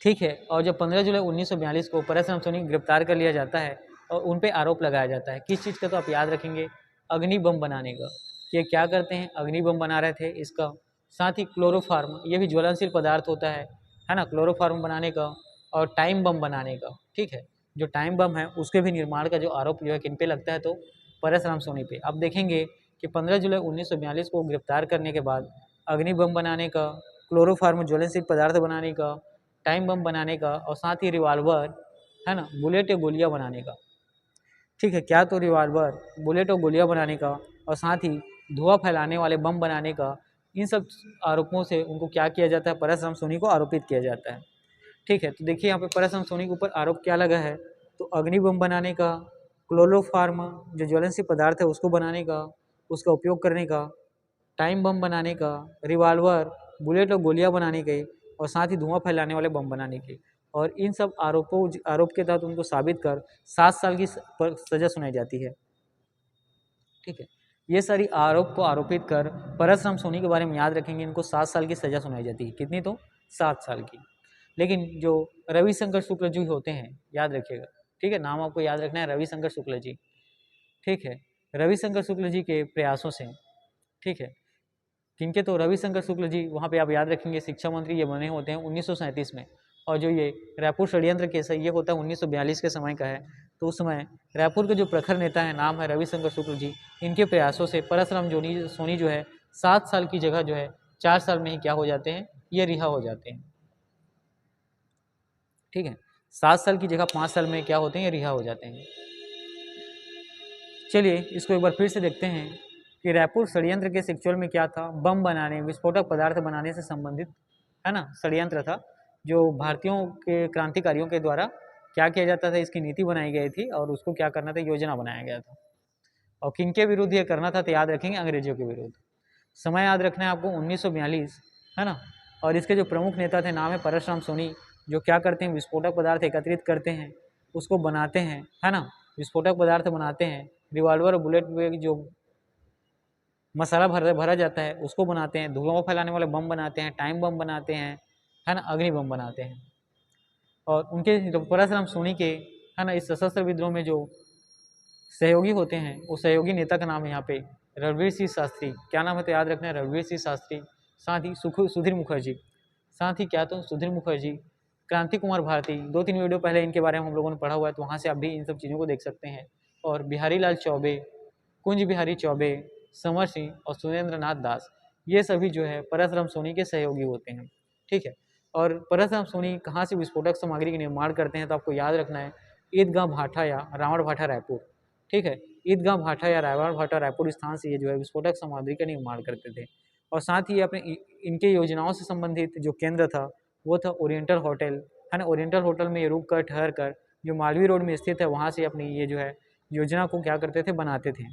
ठीक है, और जब 15 जुलाई 1942 को परसराम सोनी को गिरफ्तार कर लिया जाता है और उन पे आरोप लगाया जाता है किस चीज़ का, तो आप याद रखेंगे, अग्नि बम बनाने का। ये क्या करते हैं, अग्नि बम बना रहे थे इसका। साथ ही क्लोरोफार्म, ये भी ज्वलनशील पदार्थ होता है ना, क्लोरोफार्म बनाने का और टाइम बम बनाने का। ठीक है, जो टाइम बम है उसके भी निर्माण का जो आरोप जो है किन पे लगता है, तो परसराम सोनी पे। अब देखेंगे कि 15 जुलाई 1942 को गिरफ्तार करने के बाद अग्नि बम बनाने का, क्लोरोफार्म ज्वलनशील पदार्थ बनाने का, टाइम बम बनाने का और साथ ही रिवाल्वर, है ना, बुलेट या गोलियां बनाने का। ठीक है, क्या तो रिवाल्वर, बुलेट और गोलियां बनाने का और साथ ही धुआं फैलाने वाले बम बनाने का, इन सब आरोपों से उनको क्या किया जाता है, परसराम सोनी को आरोपित किया जाता है। ठीक है, तो देखिए यहाँ पे परसराम सोनी के ऊपर आरोप क्या लगा है, तो अग्नि बम बनाने का, क्लोरोफार्म जो ज्वलनशील पदार्थ है उसको बनाने का, उसका उपयोग करने का, टाइम बम बनाने का, रिवाल्वर, बुलेट और गोलियां बनाने के और साथ ही धुआं फैलाने वाले बम बनाने के। और इन सब आरोप के तहत उनको साबित कर 7 साल की सजा सुनाई जाती है। ठीक है, ये सारी आरोप को आरोपित कर परसराम सोनी के बारे में याद रखेंगे, इनको 7 साल की सजा सुनाई जाती है। कितनी, तो 7 साल की। लेकिन जो रविशंकर शुक्ल जी होते हैं, याद रखिएगा, ठीक है, नाम आपको याद रखना है, रविशंकर शुक्ल जी। ठीक है, रविशंकर शुक्ल जी के प्रयासों से, ठीक है, किनके, तो रविशंकर शुक्ल जी, वहाँ पे आप याद रखेंगे शिक्षा मंत्री ये बने होते हैं 1937 में। और जो ये रायपुर षड्यंत्र केस है ये होता है 1942 के समय का है। तो उस समय रायपुर के जो प्रखर नेता है, नाम है रविशंकर शुक्ल जी, इनके प्रयासों से परसराम सोनी जो है 7 साल की जगह जो है 4 साल में ही क्या हो जाते हैं, ये रिहा हो जाते हैं। ठीक है, 7 साल की जगह 5 साल में क्या होते हैं, ये रिहा हो जाते हैं। चलिए इसको एक बार फिर से देखते हैं कि रायपुर षड्यंत्र के एक्चुअल में क्या था, बम बनाने, विस्फोटक पदार्थ बनाने से संबंधित, है ना, षड्यंत्र था, जो भारतीयों के क्रांतिकारियों के द्वारा क्या किया जाता था, इसकी नीति बनाई गई थी और उसको क्या करना था, योजना बनाया गया था। और किनके विरुद्ध ये करना था, तो याद रखेंगे, अंग्रेजों के विरुद्ध। समय याद रखना है आपको 1942, है ना। और इसके जो प्रमुख नेता थे, नाम है परसराम सोनी, जो क्या करते हैं, विस्फोटक पदार्थ एकत्रित करते हैं, उसको बनाते हैं, है ना, विस्फोटक पदार्थ बनाते हैं, रिवॉल्वर और बुलेट में जो मसाला भरा जाता है उसको बनाते हैं, धुआं फैलाने वाले बम बनाते हैं, टाइम बम बनाते हैं, है ना, अग्नि बम बनाते हैं। और उनके जो परशुराम सोनी के, है ना, इस सशस्त्र विद्रोह में जो सहयोगी होते हैं, वो सहयोगी नेता का नाम है यहाँ पे रणवीर सिंह शास्त्री। क्या नाम है तो याद रखना है, रणवीर सिंह शास्त्री। साथ ही सुधीर मुखर्जी, साथ ही क्या तो सुधीर मुखर्जी, क्रांति कुमार भारती, 2-3 वीडियो पहले इनके बारे में हम लोगों ने पढ़ा हुआ है, तो वहाँ से आप भी इन सब चीज़ों को देख सकते हैं। और बिहारी लाल चौबे, कुंज बिहारी चौबे, समर सिंह और सुरेंद्र नाथ दास, ये सभी जो है परशुराम सोनी के सहयोगी होते हैं। ठीक है। और परशुराम सोनी कहाँ से विस्फोटक सामग्री का निर्माण करते हैं, तो आपको याद रखना है ईदगाह भाटा या रावण भाटा रायपुर। ठीक है, ईदगाह भाटा या रावण भाटा रायपुर स्थान से ये जो है विस्फोटक सामग्री का निर्माण करते थे। और साथ ही अपने इनके योजनाओं से संबंधित जो केंद्र था वो था ओरिएंटल होटल, है ना। ओरिएंटल होटल में ये रुक कर ठहर कर जो मालवीय रोड में स्थित है वहाँ से अपनी ये जो है योजना को क्या करते थे, बनाते थे।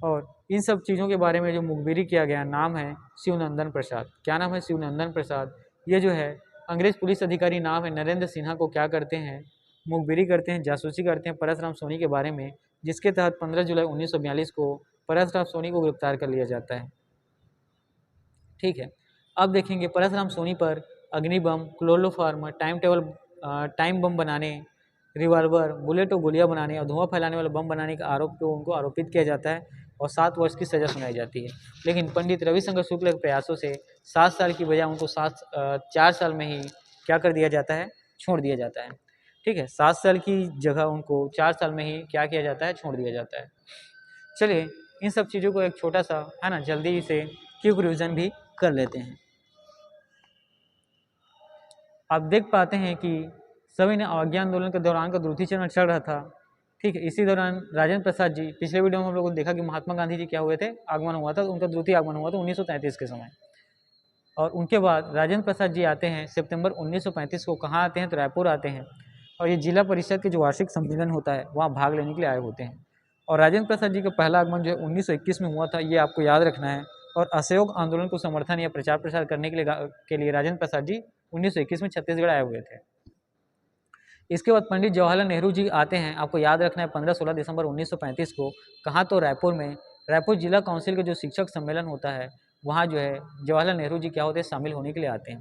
और इन सब चीज़ों के बारे में जो मुखबिरी किया गया नाम है शिवनंदन प्रसाद। क्या नाम है, शिवनंदन प्रसाद। ये जो है अंग्रेज पुलिस अधिकारी नाम है नरेंद्र सिन्हा को क्या करते हैं, मुखबिरी करते हैं, जासूसी करते हैं परशुराम सोनी के बारे में, जिसके तहत 15 जुलाई 1942 को परशुराम सोनी को गिरफ्तार कर लिया जाता है। ठीक है। अब देखेंगे परशुराम सोनी पर अग्नि बम, क्लोरोफॉर्म, टाइम बम बनाने, रिवॉल्वर, बुलेट और गोलियां बनाने और धुआं फैलाने वाला बम बनाने का आरोप को उनको आरोपित किया जाता है और 7 वर्ष की सजा सुनाई जाती है। लेकिन पंडित रविशंकर शुक्ल के प्रयासों से 7 साल की बजाय उनको 4 साल में ही क्या कर दिया जाता है, छोड़ दिया जाता है। ठीक है, 7 साल की जगह उनको 4 साल में ही क्या किया जाता है, छोड़ दिया जाता है। चलिए इन सब चीज़ों को एक छोटा सा, है ना, जल्दी से क्विक रिविजन भी कर लेते हैं। आप देख पाते हैं कि सभी ने अवज्ञा आंदोलन के दौरान का द्वितीय चरण चल रहा था। ठीक है, इसी दौरान राजेंद्र प्रसाद जी, पिछले वीडियो में हम लोगों ने देखा कि महात्मा गांधी जी क्या हुए थे, आगमन हुआ था, उनका द्वितीय आगमन हुआ था 1933 के समय। और उनके बाद राजेंद्र प्रसाद जी आते हैं सितंबर 1935 को। कहाँ आते हैं तो रायपुर आते हैं। और ये जिला परिषद के जो वार्षिक सम्मेलन होता है वहाँ भाग लेने के लिए आए होते हैं। और राजेंद्र प्रसाद जी का पहला आगमन जो है 1921 में हुआ था, ये आपको याद रखना है। और असहयोग आंदोलन को समर्थन या प्रचार प्रसार करने के लिए राजेंद्र प्रसाद जी 1921 में छत्तीसगढ़ आए हुए थे। इसके बाद पंडित जवाहरलाल नेहरू जी आते हैं, आपको याद रखना है 15-16 दिसंबर 1935 को। कहाँ तो रायपुर में, रायपुर जिला काउंसिल का जो शिक्षक सम्मेलन होता है वहाँ जो है जवाहरलाल नेहरू जी क्या होते हैं, शामिल होने के लिए आते हैं।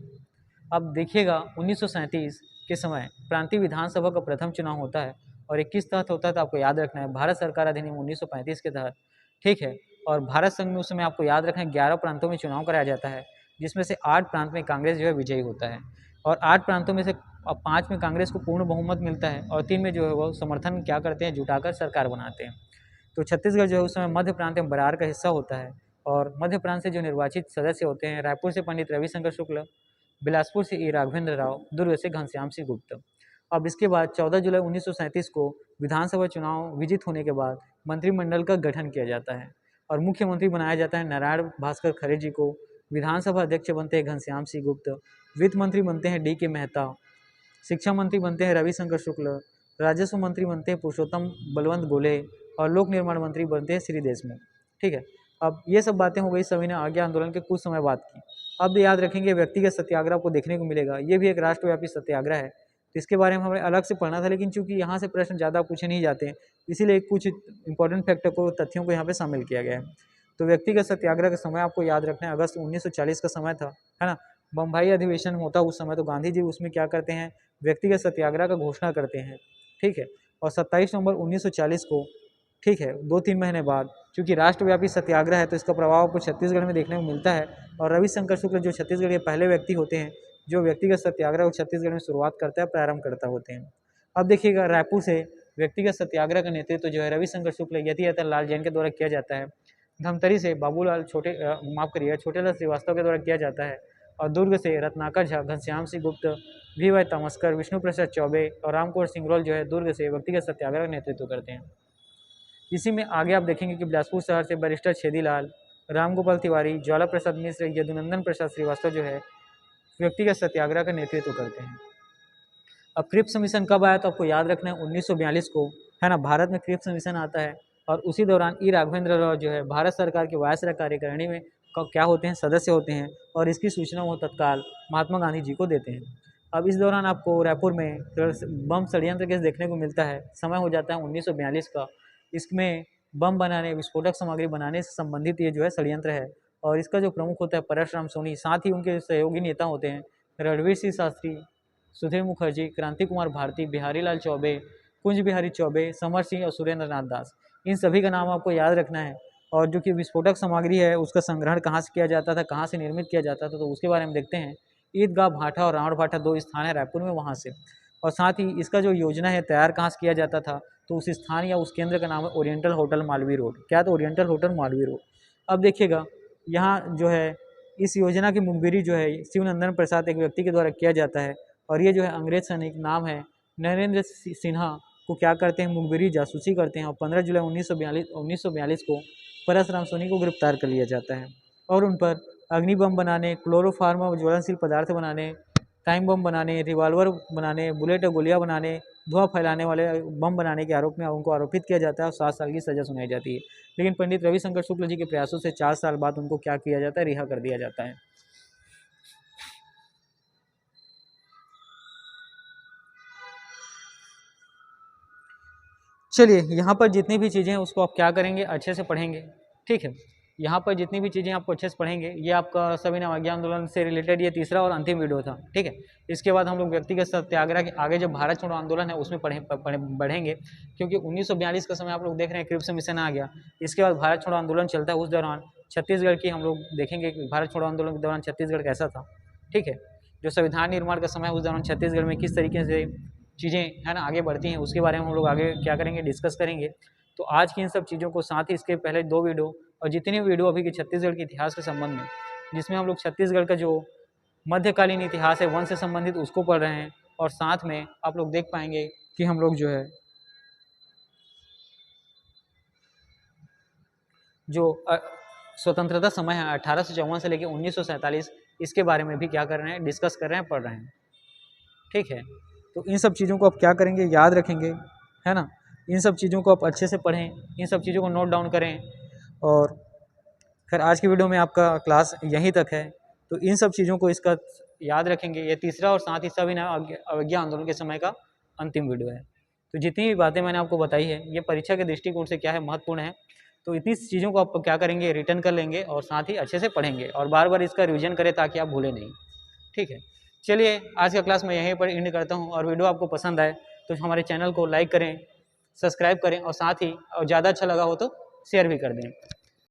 अब देखिएगा 1937 के समय प्रांतीय विधानसभा का प्रथम चुनाव होता है और 21 तहत होता है, तो आपको याद रखना है भारत सरकार अधिनियम 1935 के तहत। ठीक है, और भारत संघ में उस समय आपको याद रखना है 11 प्रांतों में चुनाव कराया जाता है, जिसमें से 8 प्रांत में कांग्रेस जो है विजयी होता है। और 8 प्रांतों में से 5 में कांग्रेस को पूर्ण बहुमत मिलता है और 3 में जो है वो समर्थन क्या करते हैं, जुटाकर सरकार बनाते हैं। तो छत्तीसगढ़ जो है उस समय मध्य प्रांत में बरार का हिस्सा होता है। और मध्य प्रांत से जो निर्वाचित सदस्य होते हैं, रायपुर से पंडित रविशंकर शुक्ल, बिलासपुर से ई राघवेंद्र राव, दुर्ग से घनश्याम सिंह गुप्त। अब इसके बाद 14 जुलाई 1937 को विधानसभा चुनाव विजित होने के बाद मंत्रिमंडल का गठन किया जाता है और मुख्यमंत्री बनाया जाता है नारायण भास्कर खरे जी को। विधानसभा अध्यक्ष बनते हैं घनश्याम सिंह गुप्त, वित्त मंत्री बनते हैं डी के मेहता, शिक्षा मंत्री बनते हैं रविशंकर शुक्ल, राजस्व मंत्री बनते हैं पुरुषोत्तम बलवंत गोले और लोक निर्माण मंत्री बनते हैं श्री देशमुख। ठीक है, अब ये सब बातें हो गई सभी ने आज्ञा आंदोलन के कुछ समय बाद की। अब याद रखेंगे व्यक्तिगत सत्याग्रह को देखने को मिलेगा, ये भी एक राष्ट्रव्यापी सत्याग्रह है, तो इसके बारे में हमें अलग से पढ़ना था, लेकिन चूंकि यहाँ से प्रश्न ज़्यादा पूछे नहीं जाते हैं इसीलिए कुछ इंपॉर्टेंट फैक्टर को, तथ्यों को यहाँ पे शामिल किया गया है। तो व्यक्तिगत सत्याग्रह का समय आपको याद रखना है, अगस्त 1940 का समय था, है ना। बम्बई अधिवेशन होता उस समय, तो गांधी जी उसमें क्या करते हैं, व्यक्तिगत सत्याग्रह का घोषणा करते हैं। ठीक है, और 27 नवंबर 1940 को, ठीक है, 2-3 महीने बाद, क्योंकि राष्ट्रव्यापी सत्याग्रह है तो इसका प्रभाव आपको छत्तीसगढ़ में देखने को मिलता है। और रविशंकर शुक्ल जो छत्तीसगढ़ के पहले व्यक्ति होते हैं जो व्यक्तिगत सत्याग्रह को छत्तीसगढ़ में शुरुआत करता है, प्रारंभ करता होते हैं। अब देखिएगा रायपुर से व्यक्तिगत सत्याग्रह का नेतृत्व जो है रविशंकर शुक्ल यतियाता लाल जैन के द्वारा किया जाता है। धमतरी से बाबूलाल छोटेलाल श्रीवास्तव के द्वारा किया जाता है। और दुर्ग से रत्नाकर झा, घनश्याम सिंह गुप्त, वी तमस्कर, विष्णु प्रसाद चौबे और रामकुमार सिंगरौल जो है दुर्ग से व्यक्तिगत सत्याग्रह का नेतृत्व करते हैं। इसी में आगे आप देखेंगे कि बिलासपुर शहर से बैरिस्टर छेदीलाल, रामगोपाल तिवारी, ज्वाला प्रसाद मिश्र, यदुनंदन प्रसाद श्रीवास्तव जो है व्यक्तिगत सत्याग्रह का नेतृत्व करते हैं। अब क्रिप्स मिशन कब आया तो आपको याद रखना है 1942 को, है ना। भारत में क्रिप्स मिशन आता है और उसी दौरान ई राघवेंद्र राव जो है भारत सरकार के वायसराय कार्यकारिणी में क्या होते हैं, सदस्य होते हैं और इसकी सूचना वो तत्काल महात्मा गांधी जी को देते हैं। अब इस दौरान आपको रायपुर में बम षड्यंत्र केस देखने को मिलता है। समय हो जाता है 1942 का। इसमें बम बनाने, विस्फोटक सामग्री बनाने से संबंधित ये जो है षड्यंत्र है और इसका जो प्रमुख होता है परशुराम सोनी, साथ ही उनके सहयोगी नेता होते हैं रणवीर सिंह शास्त्री, सुधीर मुखर्जी, क्रांति कुमार भारती, बिहारी लाल चौबे, कुंज बिहारी चौबे, समर सिंह और सुरेंद्र नाथ दास। इन सभी का नाम आपको याद रखना है। और जो कि विस्फोटक सामग्री है उसका संग्रहण कहाँ से किया जाता था, कहाँ से निर्मित किया जाता था, तो उसके बारे में देखते हैं। ईदगाह भाठा और रावण भाठा 2 स्थान है रायपुर में, वहाँ से। और साथ ही इसका जो योजना है तैयार कहाँ से किया जाता था, तो उस स्थान या उस केंद्र का नाम है ओरिएंटल होटल मालवीय रोड। क्या? तो ओरिएंटल होटल मालवीय रोड। अब देखिएगा यहाँ जो है इस योजना की मुखबिरी जो है शिवनंदन प्रसाद एक व्यक्ति के द्वारा किया जाता है। और ये जो है अंग्रेज सैनिक नाम है नरेंद्र सिन्हा को क्या करते हैं, मुखबिरी जासूसी करते हैं। और 15 जुलाई 1942 को परसराम सोनी को गिरफ्तार कर लिया जाता है। और उन पर अग्नि बम बनाने, क्लोरोफार्म और ज्वलनशील पदार्थ बनाने, टाइम बम बनाने, रिवॉल्वर बनाने, बुलेट और गोलियां बनाने, धुआं फैलाने वाले बम बनाने के आरोप में उनको आरोपित किया जाता है और 7 साल की सजा सुनाई जाती है। लेकिन पंडित रविशंकर शुक्ल जी के प्रयासों से 4 साल बाद उनको क्या किया जाता है, रिहा कर दिया जाता है। चलिए यहाँ पर जितनी भी चीज़ें हैं उसको आप क्या करेंगे, अच्छे से पढ़ेंगे। ठीक है, यहाँ पर जितनी भी चीज़ें आपको अच्छे से पढ़ेंगे, ये आपका सविनय अवज्ञा आंदोलन से रिलेटेड ये तीसरा और अंतिम वीडियो था। ठीक है, इसके बाद हम लोग व्यक्तिगत सत्याग्रह के आगे जो भारत छोड़ो आंदोलन है उसमें बढ़ेंगे, क्योंकि 1942 का समय आप लोग देख रहे हैं क्रिप्स मिशन आ गया। इसके बाद भारत छोड़ो आंदोलन चलता है, उस दौरान छत्तीसगढ़ की हम लोग देखेंगे कि भारत छोड़ो आंदोलन के दौरान छत्तीसगढ़ कैसा था। ठीक है, जो संविधान निर्माण का समय उस दौरान छत्तीसगढ़ में किस तरीके से चीज़ें है ना आगे बढ़ती हैं, उसके बारे में हम लोग आगे क्या करेंगे, डिस्कस करेंगे। तो आज की इन सब चीज़ों को, साथ ही इसके पहले 2 वीडियो और जितनी वीडियो अभी के छत्तीसगढ़ के इतिहास के संबंध में, जिसमें हम लोग छत्तीसगढ़ का जो मध्यकालीन इतिहास है वन से संबंधित उसको पढ़ रहे हैं। और साथ में आप लोग देख पाएंगे कि हम लोग जो है जो स्वतंत्रता समय है 1854 से लेकर 1947, इसके बारे में भी क्या कर रहे हैं, डिस्कस कर रहे हैं, पढ़ रहे हैं। ठीक है, तो इन सब चीज़ों को आप क्या करेंगे, याद रखेंगे, है ना। इन सब चीज़ों को आप अच्छे से पढ़ें, इन सब चीज़ों को नोट डाउन करें। और खैर आज की वीडियो में आपका क्लास यहीं तक है। तो इन सब चीज़ों को इसका याद रखेंगे। ये तीसरा और साथ ही सविनय अवज्ञा आंदोलन के समय का अंतिम वीडियो है। तो जितनी भी बातें मैंने आपको बताई है ये परीक्षा के दृष्टिकोण से क्या है, महत्वपूर्ण है। तो इतनी चीज़ों को आप क्या करेंगे, रिटर्न कर लेंगे और साथ ही अच्छे से पढ़ेंगे और बार बार इसका रिविजन करें ताकि आप भूलें नहीं। ठीक है, चलिए आज का क्लास मैं यहीं पर एंड करता हूँ। और वीडियो आपको पसंद आए तो हमारे चैनल को लाइक करें, सब्सक्राइब करें और साथ ही ज़्यादा अच्छा लगा हो तो शेयर भी कर दें।